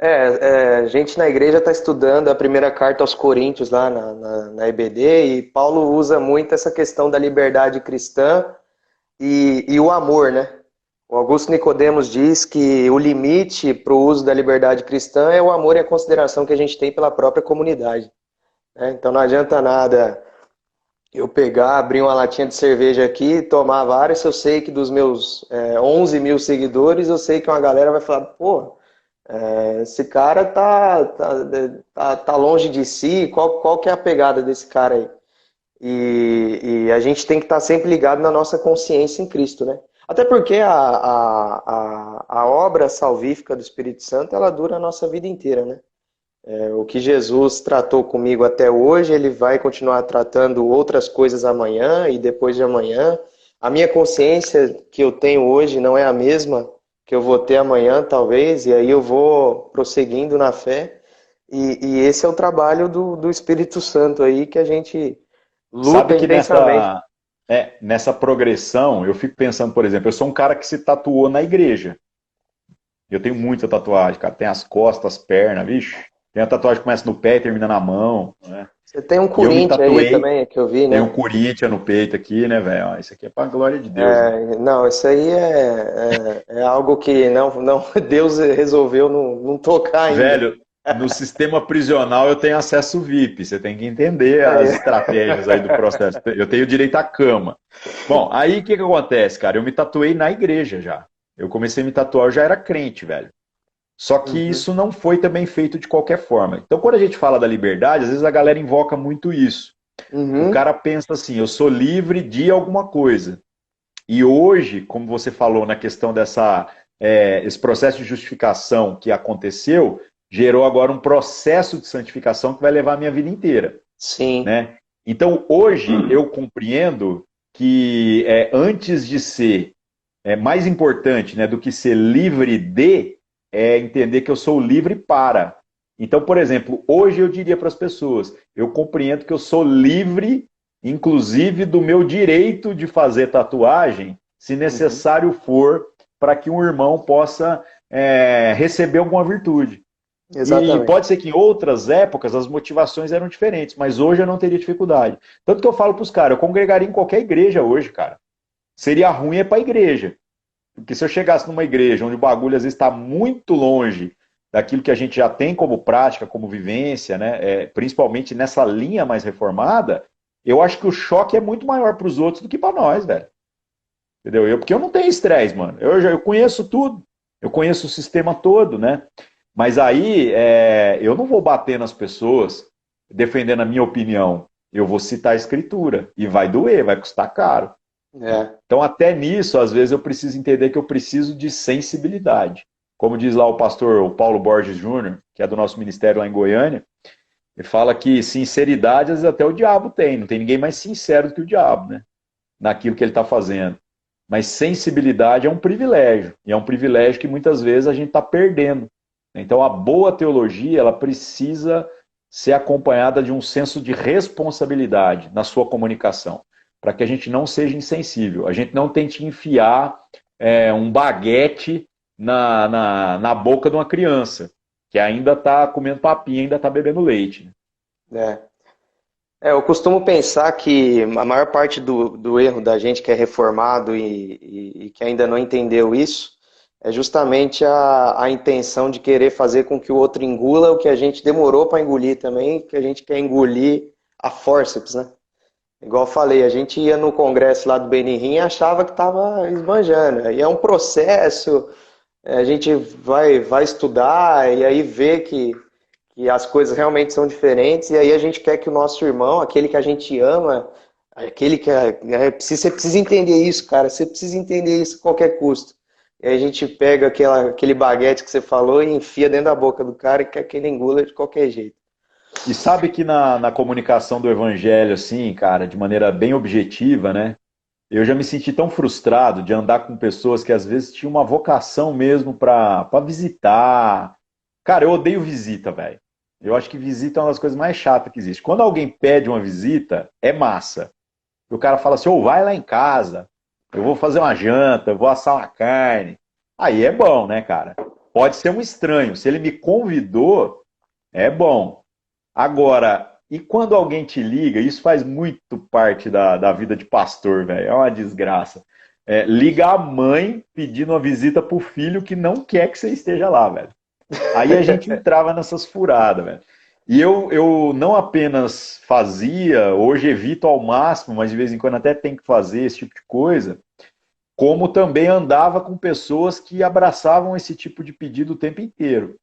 A gente na igreja está estudando a primeira carta aos Coríntios lá na EBD, e Paulo usa muito essa questão da liberdade cristã e o amor, né? O Augusto Nicodemos diz que o limite para o uso da liberdade cristã é o amor e a consideração que a gente tem pela própria comunidade. Né? Então não adianta nada eu pegar, abrir uma latinha de cerveja aqui, tomar várias, se eu sei que dos meus 11 mil seguidores, eu sei que uma galera vai falar, pô, esse cara tá longe de si, qual que é a pegada desse cara aí? E a gente tem que estar sempre ligado na nossa consciência em Cristo, né? Até porque a obra salvífica do Espírito Santo, ela dura a nossa vida inteira, né? O que Jesus tratou comigo até hoje, ele vai continuar tratando outras coisas amanhã e depois de amanhã. A minha consciência que eu tenho hoje não é a mesma que eu vou ter amanhã, talvez, e aí eu vou prosseguindo na fé. E esse é o trabalho do Espírito Santo aí, que a gente luta Sabe que intensamente. nessa progressão, eu fico pensando, por exemplo, eu sou um cara que se tatuou na igreja. Eu tenho muita tatuagem, cara. Tem as costas, as pernas, vixe. Tem a tatuagem que começa no pé e termina na mão. Né? Você tem um E eu me Corinthians aí tatuei, também, que eu vi, tem né? um Corinthians no peito aqui, né, velho? Isso aqui é pra glória de Deus, né? Não, isso aí é algo que não Deus resolveu não tocar ainda. Velho, no sistema prisional eu tenho acesso VIP. Você tem que entender as Aí. estratégias aí do processo. Eu tenho direito à cama. Bom, aí o que acontece, cara? Eu me tatuei na igreja já. Eu comecei a me tatuar, eu já era crente, velho. Só que Uhum, isso não foi também feito de qualquer forma. Então, quando a gente fala da liberdade, às vezes a galera invoca muito isso. O uhum, cara pensa assim, eu sou livre de alguma coisa. E hoje, como você falou na questão esse processo de justificação que aconteceu, gerou agora um processo de santificação que vai levar a minha vida inteira, sim. né? Então, hoje eu compreendo que antes de ser mais importante, né, do que ser livre de, é entender que eu sou livre para. Então, por exemplo, hoje eu diria para as pessoas, eu compreendo que eu sou livre, inclusive, do meu direito de fazer tatuagem, se Uhum, necessário for, para que um irmão possa receber alguma virtude. E exatamente. pode ser que em outras épocas as motivações eram diferentes, mas hoje eu não teria dificuldade. Tanto que eu falo para os caras, eu congregaria em qualquer igreja hoje, cara. Seria ruim para a igreja. Porque se eu chegasse numa igreja onde o bagulho às vezes está muito longe daquilo que a gente já tem como prática, como vivência, né? Principalmente nessa linha mais reformada, eu acho que o choque é muito maior para os outros do que para nós, velho. Entendeu? Porque eu não tenho estresse, mano. Eu conheço tudo. Eu conheço o sistema todo, né? Mas aí eu não vou bater nas pessoas defendendo a minha opinião. Eu vou citar a escritura. E vai doer, vai custar caro. É. Então, até nisso, às vezes, eu preciso entender que eu preciso de sensibilidade. Como diz lá o pastor o Paulo Borges Júnior, que é do nosso ministério lá em Goiânia, ele fala que sinceridade, às vezes, até o diabo tem. Não tem ninguém mais sincero do que o diabo, né? Naquilo que ele está fazendo. Mas sensibilidade é um privilégio. E é um privilégio que muitas vezes a gente está perdendo. Então, a boa teologia, ela precisa ser acompanhada de um senso de responsabilidade na sua comunicação, para que a gente não seja insensível. A gente não tente enfiar um baguete na boca de uma criança, que ainda está comendo papinha, ainda está bebendo leite. É. Eu costumo pensar que a maior parte do erro da gente que é reformado e que ainda não entendeu isso é justamente a intenção de querer fazer com que o outro engula o que a gente demorou para engolir também, que a gente quer engolir a forceps, né? Igual eu falei, a gente ia no congresso lá do Benihim e achava que estava esbanjando. E é um processo, a gente vai estudar e aí vê que as coisas realmente são diferentes, e aí a gente quer que o nosso irmão, aquele que a gente ama, aquele que você precisa entender isso, cara, você precisa entender isso a qualquer custo. E aí a gente pega aquele baguete que você falou e enfia dentro da boca do cara e quer que ele engula de qualquer jeito. E sabe que na comunicação do evangelho, assim, cara, de maneira bem objetiva, né? Eu já me senti tão frustrado de andar com pessoas que às vezes tinham uma vocação mesmo para visitar. Cara, eu odeio visita, velho. Eu acho que visita é uma das coisas mais chatas que existe. Quando alguém pede uma visita, é massa. O cara fala assim, ô, vai lá em casa, eu vou fazer uma janta, eu vou assar uma carne. Aí é bom, né, cara? Pode ser um estranho. Se ele me convidou, é bom. Agora, e quando alguém te liga, isso faz muito parte da vida de pastor, velho. É uma desgraça. Liga a mãe pedindo uma visita pro filho que não quer que você esteja lá, velho. Aí a gente entrava nessas furadas, velho. E eu não apenas fazia, hoje evito ao máximo, mas de vez em quando até tem que fazer esse tipo de coisa, como também andava com pessoas que abraçavam esse tipo de pedido o tempo inteiro.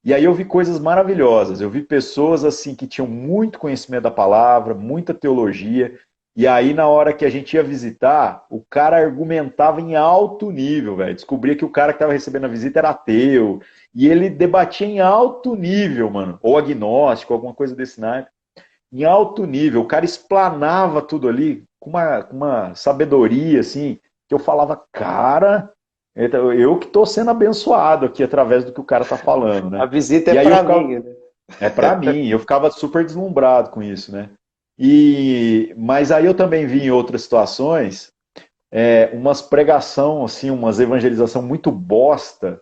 E aí eu vi coisas maravilhosas. Eu vi pessoas assim que tinham muito conhecimento da palavra, muita teologia. E aí na hora que a gente ia visitar, o cara argumentava em alto nível, velho. Descobria que o cara que estava recebendo a visita era ateu. E ele debatia em alto nível, mano. Ou agnóstico, alguma coisa desse naipe. Em alto nível. O cara explanava tudo ali com uma sabedoria, assim, que eu falava, cara, então, eu que estou sendo abençoado aqui através do que o cara está falando, A né? visita é E aí eu para ficava, mim, né? é para mim, eu ficava super deslumbrado com isso, né? Mas aí eu também vi em outras situações umas pregação, assim, umas evangelização muito bosta,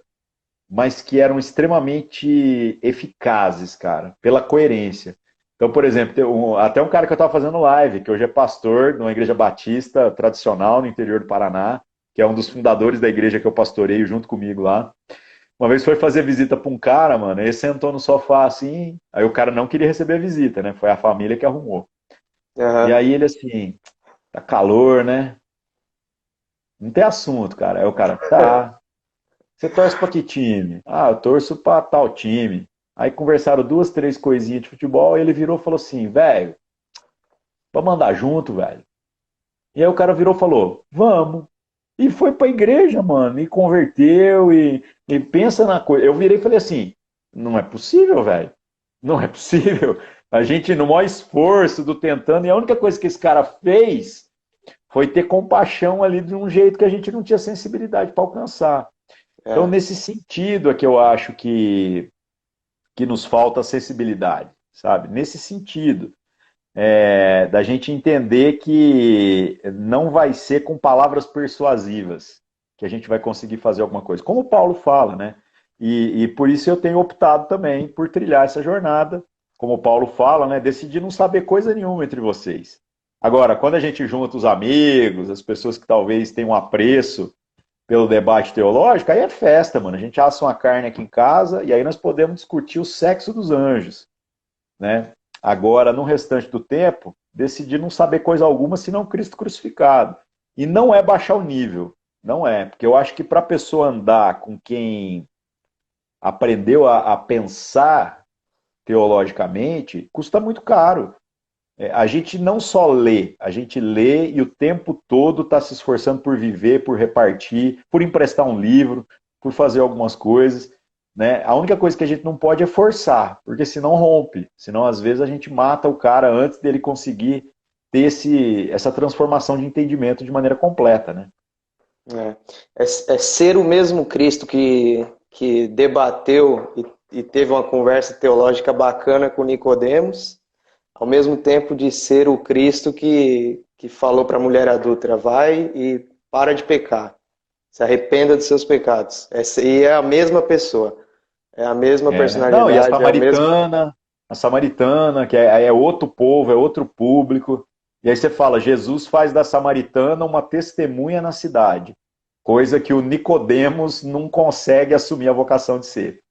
mas que eram extremamente eficazes, cara, pela coerência. Então, por exemplo, até um cara que eu estava fazendo live, que hoje é pastor de uma igreja batista tradicional no interior do Paraná, que é um dos fundadores da igreja que eu pastoreio junto comigo lá. Uma vez foi fazer visita para um cara, mano, ele sentou no sofá assim, aí o cara não queria receber a visita, né? Foi a família que arrumou. E Aham. aí ele assim, tá calor, né? Não tem assunto, cara. Aí o cara, tá. Você torce pra que time? Ah, eu torço pra tal time. Aí conversaram duas, três coisinhas de futebol, e ele virou e falou assim, velho, vamos andar junto, velho. E aí o cara virou e falou, vamos. E foi pra igreja, mano, e converteu, e pensa na coisa. Eu virei e falei assim, não é possível, velho. Não é possível. A gente, no maior esforço do tentando, e a única coisa que esse cara fez foi ter compaixão ali de um jeito que a gente não tinha sensibilidade para alcançar. Então, É. nesse sentido é que eu acho que nos falta acessibilidade, sabe? Nesse sentido, da gente entender que não vai ser com palavras persuasivas que a gente vai conseguir fazer alguma coisa. Como o Paulo fala, né? E por isso eu tenho optado também por trilhar essa jornada. Como o Paulo fala, né? Decidi não saber coisa nenhuma entre vocês. Agora, quando a gente junta os amigos, as pessoas que talvez tenham apreço pelo debate teológico, aí é festa, mano. A gente assa uma carne aqui em casa e aí nós podemos discutir o sexo dos anjos, né? Agora, no restante do tempo, decidi não saber coisa alguma senão Cristo crucificado. E não é baixar o nível, não é, porque eu acho que para a pessoa andar com quem aprendeu a pensar teologicamente, custa muito caro. A gente não só lê, a gente lê e o tempo todo está se esforçando por viver, por repartir, por emprestar um livro, por fazer algumas coisas. Né? A única coisa que a gente não pode é forçar, porque senão rompe. Senão, às vezes, a gente mata o cara antes dele conseguir ter essa transformação de entendimento de maneira completa. Né? É, é ser o mesmo Cristo que debateu e teve uma conversa teológica bacana com Nicodemos, ao mesmo tempo de ser o Cristo que falou para a mulher adúltera, vai e para de pecar, se arrependa dos seus pecados. E é a mesma pessoa, é a mesma Né? Não, e personalidade, é o mesmo... A samaritana, que é outro povo, é outro público. E aí você fala, Jesus faz da samaritana uma testemunha na cidade, coisa que o Nicodemos não consegue assumir a vocação de ser.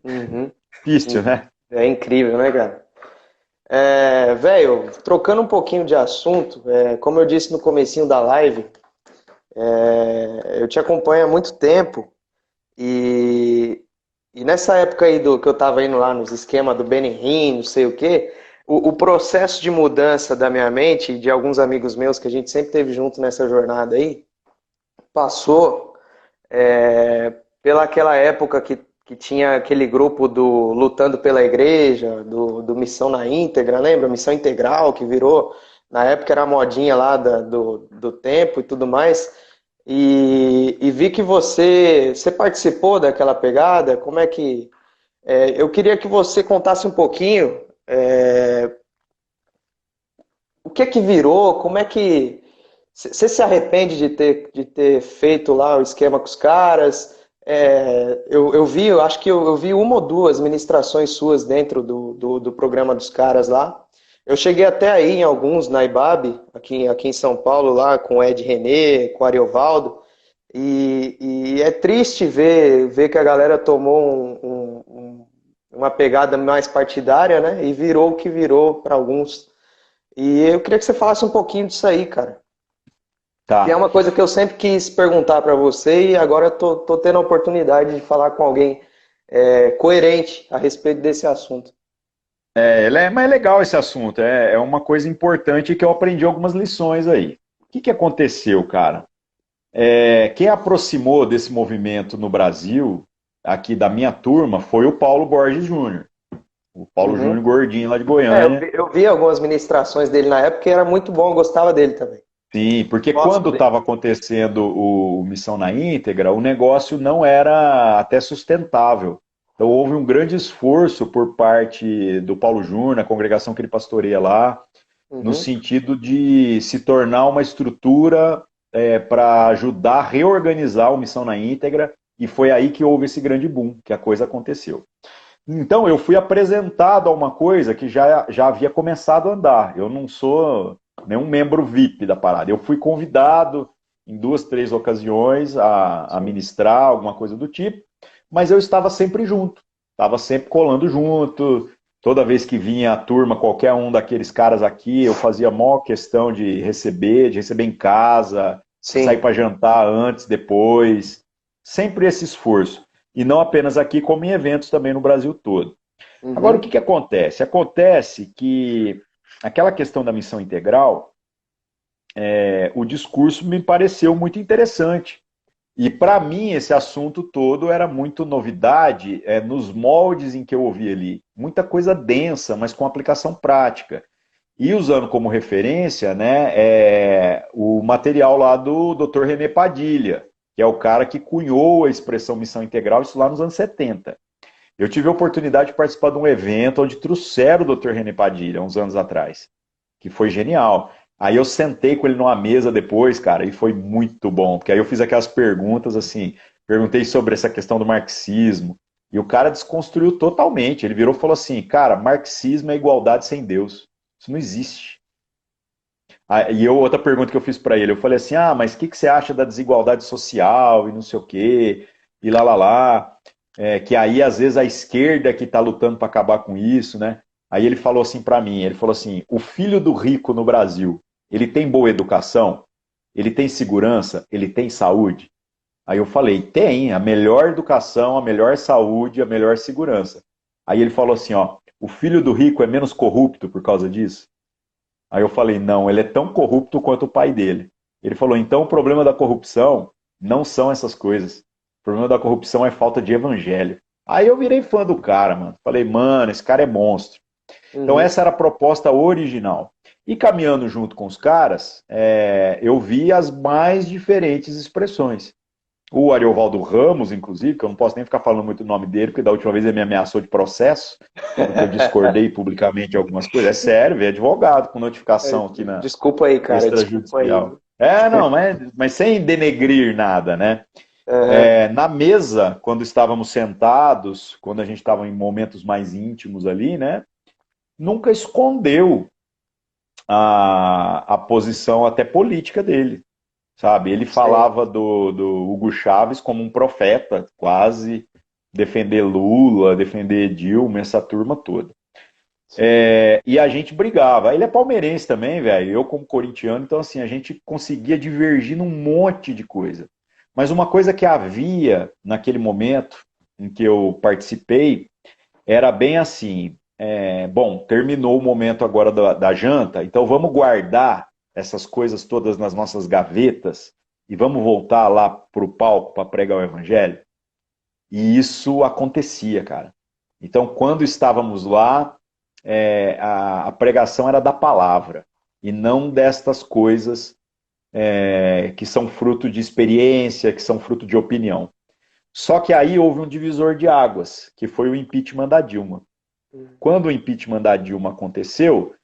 Uhum, Difícil, uhum. né? É incrível, né, cara? Velho, trocando um pouquinho de assunto, como eu disse no comecinho da live, eu te acompanho há muito tempo e, e nessa época aí que eu tava indo lá nos esquemas do Benihim, não sei o quê, o processo de mudança da minha mente e de alguns amigos meus que a gente sempre teve junto nessa jornada aí, passou pela aquela época que tinha aquele grupo do Lutando pela Igreja, do Missão na Íntegra, lembra? Missão Integral, que virou, na época era a modinha lá do tempo e tudo mais. E vi que você participou daquela pegada, como é que... eu queria que você contasse um pouquinho o que é que virou, como é que... Você se arrepende de ter feito lá o esquema com os caras? Eu vi, eu acho que eu vi uma ou duas ministrações suas dentro do programa dos caras lá. Eu cheguei até aí em alguns, na IBAB, aqui em São Paulo, lá com o Ed René, com o Ariovaldo. E é triste ver que a galera tomou uma pegada mais partidária, né? E virou o que virou para alguns. E eu queria que você falasse um pouquinho disso aí, cara. Que é Tá. uma coisa que eu sempre quis perguntar para você e agora eu tô tendo a oportunidade de falar com alguém coerente a respeito desse assunto. Mas é legal esse assunto. É uma coisa importante que eu aprendi algumas lições aí. O que aconteceu, cara? Quem aproximou desse movimento no Brasil, aqui da minha turma, foi o Paulo Borges Júnior. O Paulo Uhum. Júnior Gordinho lá de Eu Goiânia. vi, eu vi algumas ministrações dele na época e era muito bom, eu gostava dele também. Sim, porque Gosto quando dele. estava acontecendo o Missão na Íntegra, o negócio não era até sustentável. Então houve um grande esforço por parte do Paulo Júnior, a congregação que ele pastoreia lá, no Uhum. sentido de se tornar uma estrutura para ajudar a reorganizar o Missão na Íntegra, e foi aí que houve esse grande boom, que a coisa aconteceu. Então eu fui apresentado a uma coisa que já havia começado a andar. Eu não sou nenhum membro VIP da parada. Eu fui convidado em duas, três ocasiões a Sim. ministrar alguma coisa do tipo, mas eu estava sempre junto, estava sempre colando junto. Toda vez que vinha a turma, qualquer um daqueles caras aqui, eu fazia a maior questão de receber em casa, de sair Sim. para jantar antes, depois. Sempre esse esforço. E não apenas aqui, como em eventos também no Brasil todo. Agora, o Uhum. que acontece? Acontece que aquela questão da missão integral, o discurso me pareceu muito interessante. E para mim esse assunto todo era muito novidade nos moldes em que eu ouvi ali. Muita coisa densa, mas com aplicação prática. E usando como referência o material lá do Dr. René Padilha, que é o cara que cunhou a expressão missão integral, isso lá nos anos 70. Eu tive a oportunidade de participar de um evento onde trouxeram o Dr. René Padilha, uns anos atrás, que foi genial. Aí eu sentei com ele numa mesa depois, cara, e foi muito bom, porque aí eu fiz aquelas perguntas assim, perguntei sobre essa questão do marxismo, e o cara desconstruiu totalmente. Ele virou e falou assim, cara, marxismo é igualdade sem Deus. Isso não existe. Outra pergunta que eu fiz para ele, eu falei assim, mas o que você acha da desigualdade social e não sei o quê, e lá, lá, lá, que aí às vezes a esquerda que está lutando para acabar com isso, né? Aí ele falou assim para mim, ele falou assim, o filho do rico no Brasil, ele tem boa educação? Ele tem segurança? Ele tem saúde? Aí eu falei, tem, a melhor educação, a melhor saúde, a melhor segurança. Aí ele falou assim, ó, o filho do rico é menos corrupto por causa disso? Aí eu falei, não, ele é tão corrupto quanto o pai dele. Ele falou, então o problema da corrupção não são essas coisas. O problema da corrupção é falta de evangelho. Aí eu virei fã do cara, mano. Falei, mano, esse cara é monstro. Então Uhum. essa era a proposta original. E caminhando junto com os caras, eu vi as mais diferentes expressões. O Ariovaldo Ramos, inclusive, que eu não posso nem ficar falando muito o nome dele, porque da última vez ele me ameaçou de processo, porque eu discordei publicamente de algumas coisas. É sério, veio advogado com notificação aqui na Desculpa aí, cara, desculpa aí. extrajudicial. Não, mas sem denegrir nada, né? Uhum. Na mesa, quando estávamos sentados, quando a gente estava em momentos mais íntimos ali, né? Nunca escondeu a posição até política dele, sabe? Ele Sei. falava do Hugo Chávez como um profeta, quase, defender Lula, defender Dilma, essa turma toda. Sim. E a gente brigava. Ele é palmeirense também, velho. Eu, como corintiano, então, assim, a gente conseguia divergir num monte de coisa. Mas uma coisa que havia naquele momento em que eu participei era bem assim: bom, terminou o momento agora da janta, então vamos guardar essas coisas todas nas nossas gavetas e vamos voltar lá para o palco para pregar o evangelho. E isso acontecia, cara. Então, quando estávamos lá, a pregação era da palavra e não destas coisas que são fruto de experiência, que são fruto de opinião. Só que aí houve um divisor de águas, que foi o impeachment da Dilma. Quando o impeachment da Dilma aconteceu,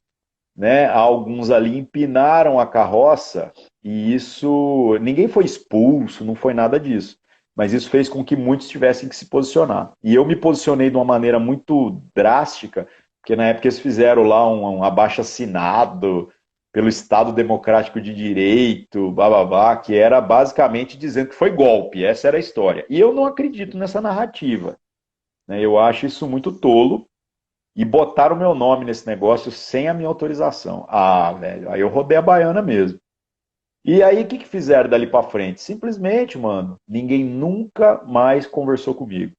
né, alguns ali empinaram a carroça e isso, ninguém foi expulso, não foi nada disso. Mas isso fez com que muitos tivessem que se posicionar. E eu me posicionei de uma maneira muito drástica, porque na época eles fizeram lá um abaixo-assinado pelo Estado Democrático de Direito, bababá, que era basicamente dizendo que foi golpe, essa era a história. E eu não acredito nessa narrativa, né? Eu acho isso muito tolo, e botaram o meu nome nesse negócio sem a minha autorização. Velho, aí eu rodei a baiana mesmo. E aí, o que fizeram dali pra frente? Simplesmente, mano, ninguém nunca mais conversou comigo.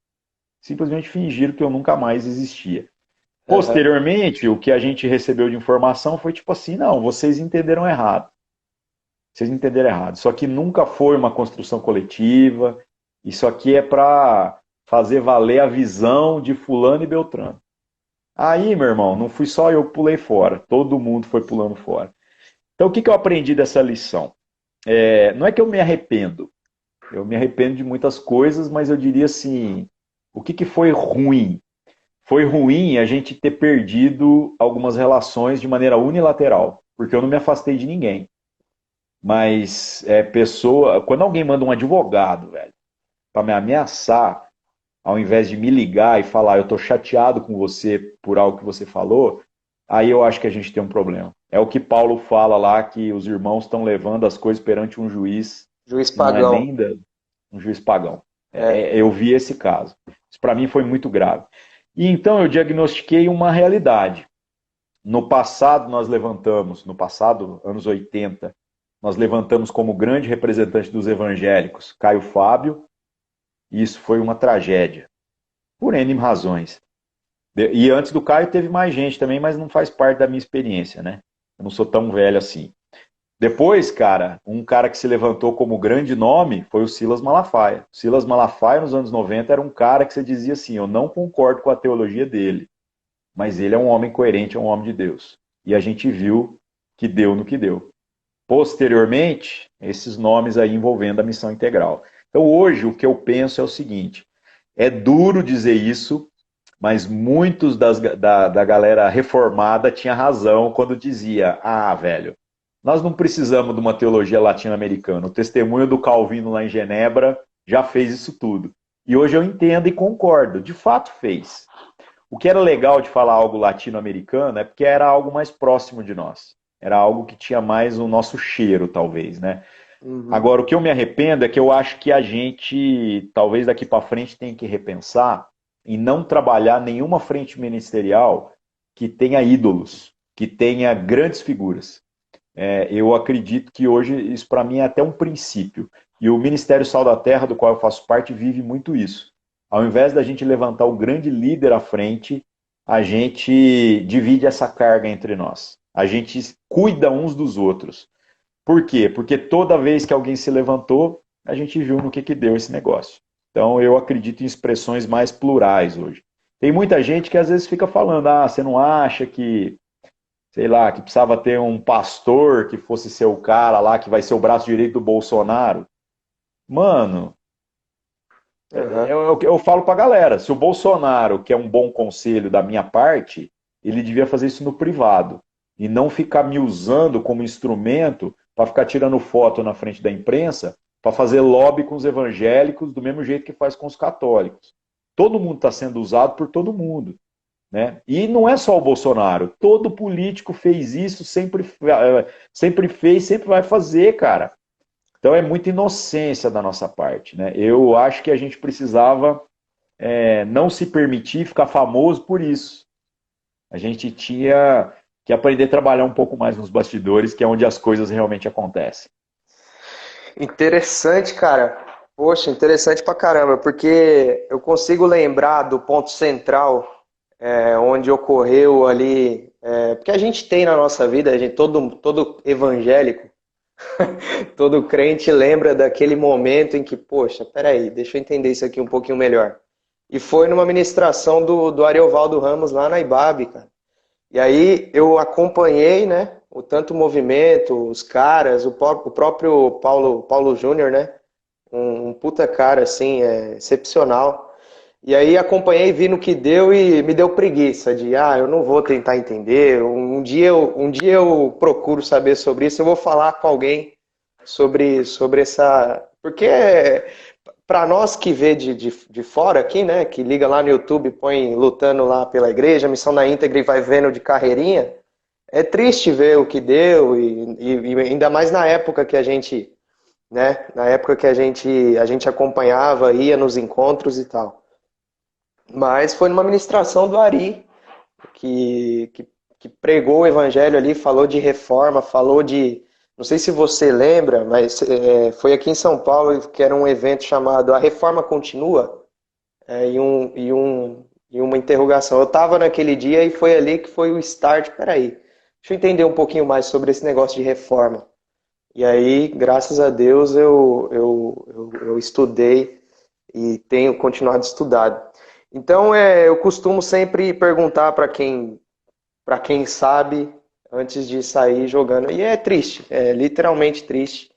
Simplesmente fingiram que eu nunca mais existia. Uhum. Posteriormente, o que a gente recebeu de informação foi tipo assim, não, vocês entenderam errado. Vocês entenderam errado. Isso aqui nunca foi uma construção coletiva. Isso aqui é para fazer valer a visão de fulano e beltrano. Aí, meu irmão, não fui só eu que pulei fora, todo mundo foi pulando fora. Então, o que eu aprendi dessa lição? Não é que eu me arrependo de muitas coisas, mas eu diria assim: o que foi ruim? Foi ruim a gente ter perdido algumas relações de maneira unilateral, porque eu não me afastei de ninguém. Mas quando alguém manda um advogado, velho, para me ameaçar, ao invés de me ligar e falar, eu estou chateado com você por algo que você falou, aí eu acho que a gente tem um problema. É o que Paulo fala lá, que os irmãos estão levando as coisas perante um juiz Juiz que não é pagão. nem um juiz pagão. Eu vi esse caso. Isso para mim foi muito grave. E então eu diagnostiquei uma realidade. No passado nós levantamos, no passado, anos 80, nós levantamos como grande representante dos evangélicos Caio Fábio, e isso foi uma tragédia, por N razões. E antes do Caio teve mais gente também, mas não faz parte da minha experiência, né? Eu não sou tão velho assim. Depois, cara, um cara que se levantou como grande nome foi o Silas Malafaia. O Silas Malafaia, nos anos 90, era um cara que você dizia assim, eu não concordo com a teologia dele, mas ele é um homem coerente, é um homem de Deus. E a gente viu que deu no que deu. Posteriormente, esses nomes aí envolvendo a missão integral. Então hoje o que eu penso é o seguinte, é duro dizer isso, mas muitos da galera reformada tinha razão quando dizia, velho, nós não precisamos de uma teologia latino-americana. O testemunho do Calvino lá em Genebra já fez isso tudo. E hoje eu entendo e concordo. De fato fez. O que era legal de falar algo latino-americano é porque era algo mais próximo de nós. Era algo que tinha mais o nosso cheiro, talvez, né? Uhum. Agora, o que eu me arrependo é que eu acho que a gente, talvez daqui para frente, tem que repensar em não trabalhar nenhuma frente ministerial que tenha ídolos, que tenha grandes figuras. Eu acredito que hoje isso para mim é até um princípio. E o Ministério Sal da Terra, do qual eu faço parte, vive muito isso. Ao invés da gente levantar o grande líder à frente, a gente divide essa carga entre nós. A gente cuida uns dos outros. Por quê? Porque toda vez que alguém se levantou, a gente viu no que deu esse negócio. Então eu acredito em expressões mais plurais hoje. Tem muita gente que às vezes fica falando, você não acha que sei lá, que precisava ter um pastor que fosse ser o cara lá, que vai ser o braço direito do Bolsonaro. Mano, eu falo pra galera, se o Bolsonaro quer um bom conselho da minha parte, ele devia fazer isso no privado. E não ficar me usando como instrumento para ficar tirando foto na frente da imprensa, para fazer lobby com os evangélicos do mesmo jeito que faz com os católicos. Todo mundo está sendo usado por todo mundo. Né? E não é só o Bolsonaro, todo político fez isso, sempre fez, sempre vai fazer, cara. Então é muita inocência da nossa parte. Né? Eu acho que a gente precisava não se permitir ficar famoso por isso. A gente tinha que aprender a trabalhar um pouco mais nos bastidores, que é onde as coisas realmente acontecem. Interessante, cara. Poxa, interessante pra caramba, porque eu consigo lembrar do ponto central onde ocorreu ali. Porque a gente tem na nossa vida, todo evangélico, todo crente lembra daquele momento em que, poxa, peraí, deixa eu entender isso aqui um pouquinho melhor. E foi numa ministração do Ariovaldo Ramos lá na Ibabe, cara. E aí eu acompanhei, né, tanto o movimento, os caras, o próprio Paulo Júnior, né, um puta cara, assim, excepcional. E aí acompanhei, vi no que deu e me deu preguiça de, eu não vou tentar entender, um dia eu procuro saber sobre isso, eu vou falar com alguém sobre essa... Porque para nós que vê de fora aqui, né, que liga lá no YouTube, põe lutando lá pela igreja, missão na íntegra e vai vendo de carreirinha, é triste ver o que deu e ainda mais na época que a gente, né, na época que a gente acompanhava, ia nos encontros e tal. Mas foi numa ministração do Ari, que pregou o evangelho ali, falou de reforma, falou de... Não sei se você lembra, mas foi aqui em São Paulo que era um evento chamado A Reforma Continua, e uma interrogação. Eu estava naquele dia e foi ali que foi o start. Peraí, deixa eu entender um pouquinho mais sobre esse negócio de reforma. E aí, graças a Deus, eu estudei e tenho continuado estudado. Então, eu costumo sempre perguntar para quem sabe antes de sair jogando. E é triste, é literalmente triste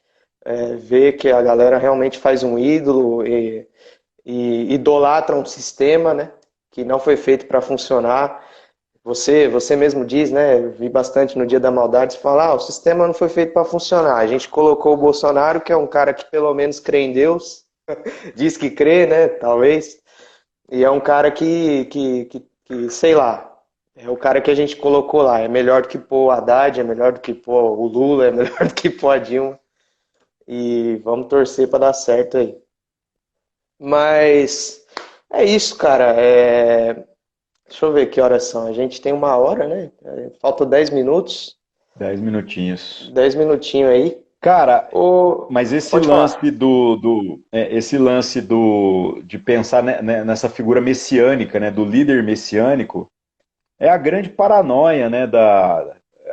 ver que a galera realmente faz um ídolo e idolatra um sistema, né, que não foi feito para funcionar. Você mesmo diz, né? Eu vi bastante no Dia da Maldade, você fala, o sistema não foi feito para funcionar. A gente colocou o Bolsonaro, que é um cara que pelo menos crê em Deus, diz que crê, né? Talvez. E é um cara que, sei lá, é o cara que a gente colocou lá. É melhor do que pôr o Haddad, é melhor do que pôr o Lula, é melhor do que pôr a Dilma. E vamos torcer para dar certo aí. Mas é isso, cara. Deixa eu ver que horas são. A gente tem 1 hora, né? Falta 10 minutos. 10 minutinhos. 10 minutinhos aí. Cara, mas esse Pode lance falar. esse lance de pensar nessa figura messiânica, né, do líder messiânico, é a grande paranoia, né,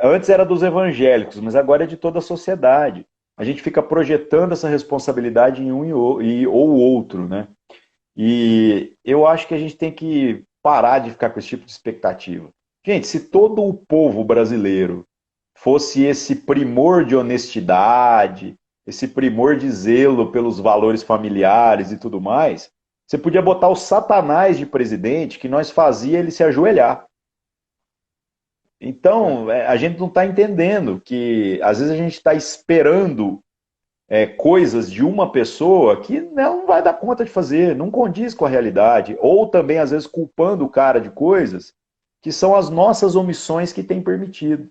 antes era dos evangélicos, mas agora é de toda a sociedade. A gente fica projetando essa responsabilidade em um ou outro, né? E eu acho que a gente tem que parar de ficar com esse tipo de expectativa. Gente, se todo o povo brasileiro fosse esse primor de honestidade, esse primor de zelo pelos valores familiares e tudo mais, você podia botar o Satanás de presidente, que nós fazia ele se ajoelhar. Então, a gente não está entendendo que às vezes a gente está esperando coisas de uma pessoa que não vai dar conta de fazer, não condiz com a realidade, ou também às vezes culpando o cara de coisas que são as nossas omissões que tem permitido.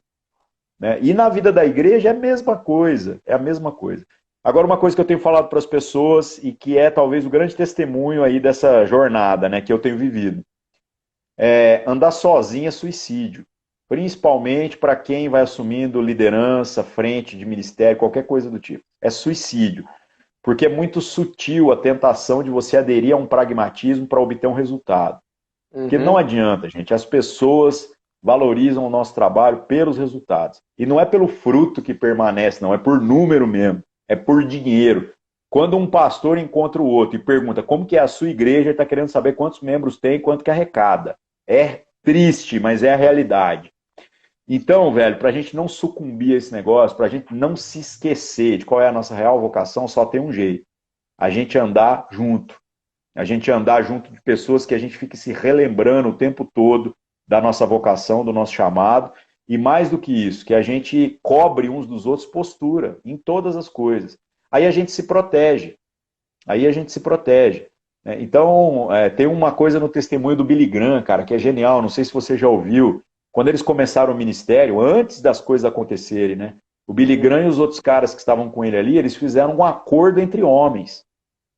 Né? E na vida da igreja é a mesma coisa, é a mesma coisa. Agora, uma coisa que eu tenho falado para as pessoas e que é talvez o grande testemunho aí dessa jornada, né, que eu tenho vivido, andar sozinho é suicídio. Principalmente para quem vai assumindo liderança, frente de ministério, qualquer coisa do tipo. É suicídio. Porque é muito sutil a tentação de você aderir a um pragmatismo para obter um resultado. Porque não Uhum. adianta, gente. As pessoas valorizam o nosso trabalho pelos resultados. E não é pelo fruto que permanece, não. É por número mesmo. É por dinheiro. Quando um pastor encontra o outro e pergunta como que é a sua igreja, ele está querendo saber quantos membros tem e quanto que arrecada. É triste, mas é a realidade. Então, velho, para a gente não sucumbir a esse negócio, para a gente não se esquecer de qual é a nossa real vocação, só tem um jeito: a gente andar junto. A gente andar junto de pessoas que a gente fique se relembrando o tempo todo da nossa vocação, do nosso chamado, e mais do que isso, que a gente cobre uns dos outros postura em todas as coisas. Aí a gente se protege. Aí a gente se protege. Né? Então, tem uma coisa no testemunho do Billy Graham, cara, que é genial, não sei se você já ouviu. Quando eles começaram o ministério, antes das coisas acontecerem, né? O Billy Uhum. Graham e os outros caras que estavam com ele ali, eles fizeram um acordo entre homens.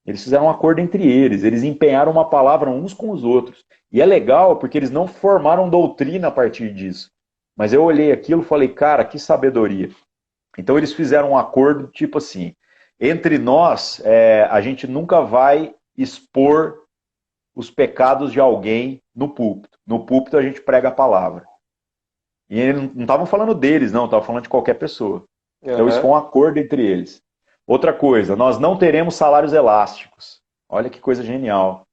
Eles fizeram um acordo entre eles, eles empenharam uma palavra uns com os outros. E é legal porque eles não formaram doutrina a partir disso. Mas eu olhei aquilo e falei, cara, que sabedoria. Então eles fizeram um acordo tipo assim: entre nós, a gente nunca vai expor os pecados de alguém no púlpito. No púlpito a gente prega a palavra. E eles não estavam falando deles, não, estavam falando de qualquer pessoa. Então isso foi Aham. um acordo entre eles. Outra coisa, nós não teremos salários elásticos. Olha que coisa genial.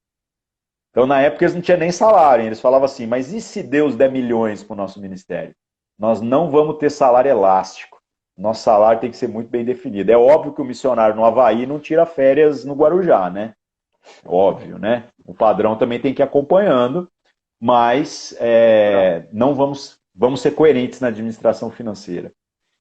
Então na época eles não tinham nem salário, eles falavam assim, mas e se Deus der milhões para o nosso ministério? Nós não vamos ter salário elástico. Nosso salário tem que ser muito bem definido. É óbvio que o missionário no Havaí não tira férias no Guarujá, né? Óbvio, né? O padrão também tem que ir acompanhando, mas Não. não vamos ser coerentes na administração financeira.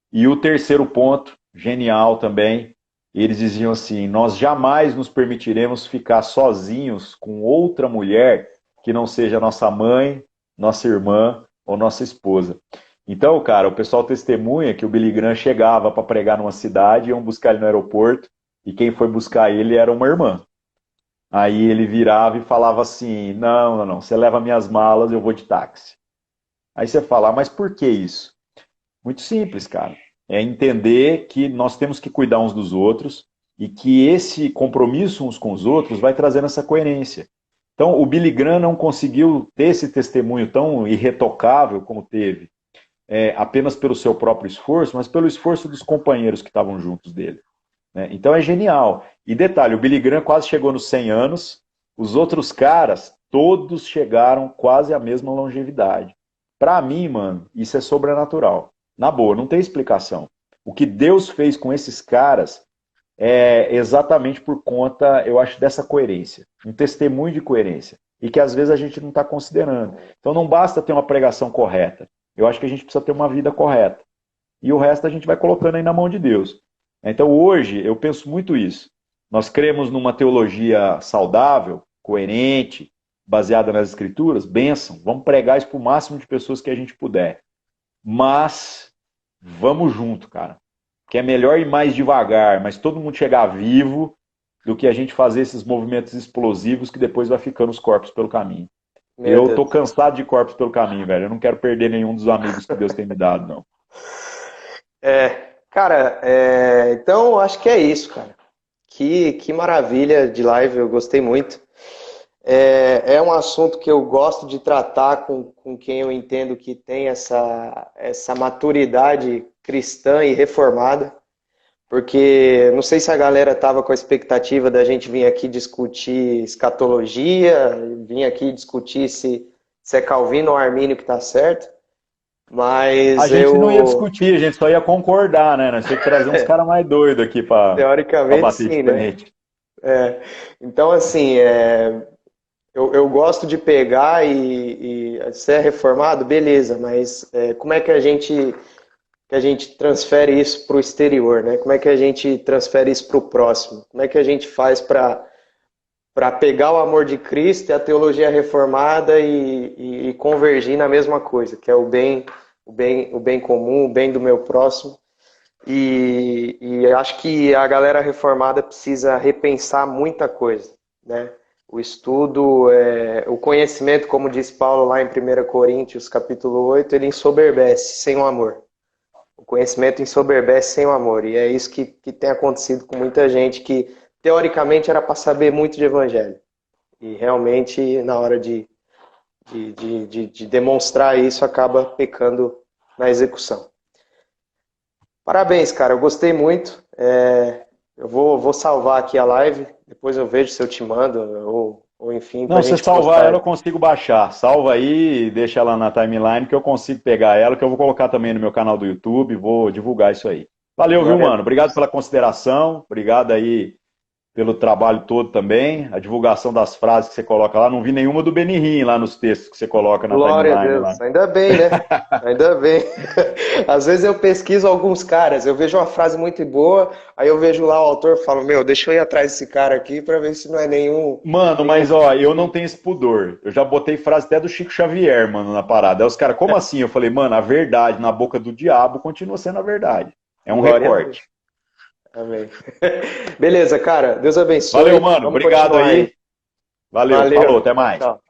E o terceiro ponto, genial também, eles diziam assim: nós jamais nos permitiremos ficar sozinhos com outra mulher que não seja nossa mãe, nossa irmã ou nossa esposa. Então, cara, o pessoal testemunha que o Billy Graham chegava para pregar numa cidade, iam buscar ele no aeroporto, e quem foi buscar ele era uma irmã. Aí ele virava e falava assim: não, não, não, você leva minhas malas, eu vou de táxi. Aí você fala, mas por que isso? Muito simples, cara. É entender que nós temos que cuidar uns dos outros e que esse compromisso uns com os outros vai trazendo essa coerência. Então, o Billy Graham não conseguiu ter esse testemunho tão irretocável como teve, apenas pelo seu próprio esforço, mas pelo esforço dos companheiros que estavam juntos dele. Né? Então é genial. E detalhe, o Billy Graham quase chegou nos 100 anos, os outros caras, todos chegaram quase à mesma longevidade. Para mim, mano, isso é sobrenatural. Na boa, não tem explicação. O que Deus fez com esses caras é exatamente por conta, eu acho, dessa coerência. Um testemunho de coerência. E que às vezes a gente não está considerando. Então não basta ter uma pregação correta. Eu acho que a gente precisa ter uma vida correta. E o resto a gente vai colocando aí na mão de Deus. Então hoje eu penso muito isso. Nós cremos numa teologia saudável, coerente, baseada nas escrituras, bênção. Vamos pregar isso para o máximo de pessoas que a gente puder. Mas vamos junto, cara. Que é melhor ir mais devagar, mas todo mundo chegar vivo, do que a gente fazer esses movimentos explosivos que depois vai ficando os corpos pelo caminho. Meu Eu Deus. tô cansado de corpos pelo caminho, velho. Eu não quero perder nenhum dos amigos que Deus tem me dado, não. Cara, então acho que é isso, cara. Que maravilha de live, eu gostei muito. É um assunto que eu gosto de tratar com quem eu entendo que tem essa maturidade cristã e reformada, porque não sei se a galera estava com a expectativa da gente vir aqui discutir escatologia, vir aqui discutir se é Calvino ou Armínio que está certo, A mas gente não ia discutir, a gente só ia concordar, né? Nós tínhamos que trazer uns caras mais doidos aqui para teoricamente bater de sim, né? frente. Então, assim, eu gosto de pegar e se é reformado, beleza, mas como é que a gente transfere isso para o exterior, né? Como é que a gente transfere isso para o próximo? Como é que a gente faz para pegar o amor de Cristo e a teologia reformada e convergir na mesma coisa, que é o bem comum, o bem do meu próximo. E acho que a galera reformada precisa repensar muita coisa, né? O estudo, o conhecimento, como diz Paulo lá em 1 Coríntios, capítulo 8, ele ensoberbece sem o amor. O conhecimento ensoberbece sem o amor. E é isso que tem acontecido com muita gente que, teoricamente, era para saber muito de evangelho. E realmente, na hora de demonstrar isso, acaba pecando na execução. Parabéns, cara. Eu gostei muito. Eu vou salvar aqui a live. Depois eu vejo se eu te mando, ou enfim, para Não, a se gente salvar postar. ela, eu consigo baixar. Salva aí, deixa ela na timeline que eu consigo pegar ela, que eu vou colocar também no meu canal do YouTube, vou divulgar isso aí. Valeu, viu, Glória a mano? Obrigado Deus. pela consideração, obrigado aí pelo trabalho todo também, a divulgação das frases que você coloca lá. Não vi nenhuma do Benihim lá nos textos que você coloca na Glória a timeline lá. Deus. Ainda bem, né? Ainda bem. Às vezes eu pesquiso alguns caras, eu vejo uma frase muito boa, aí eu vejo lá o autor e falo, meu, deixa eu ir atrás desse cara aqui para ver se não é Mano, nenhum mas ó, eu não fake. tenho esse pudor. Eu já botei frase até do Chico Xavier, mano, na parada. Aí os caras, como assim? Eu falei, mano, a verdade na boca do diabo continua sendo a verdade. É um Glória a Deus. recorte. Amém. Beleza, cara. Deus Valeu, abençoe. mano. Vamos Obrigado continuar aí. aí. Valeu. Falou, Valeu. até Tchau, mais. tchau.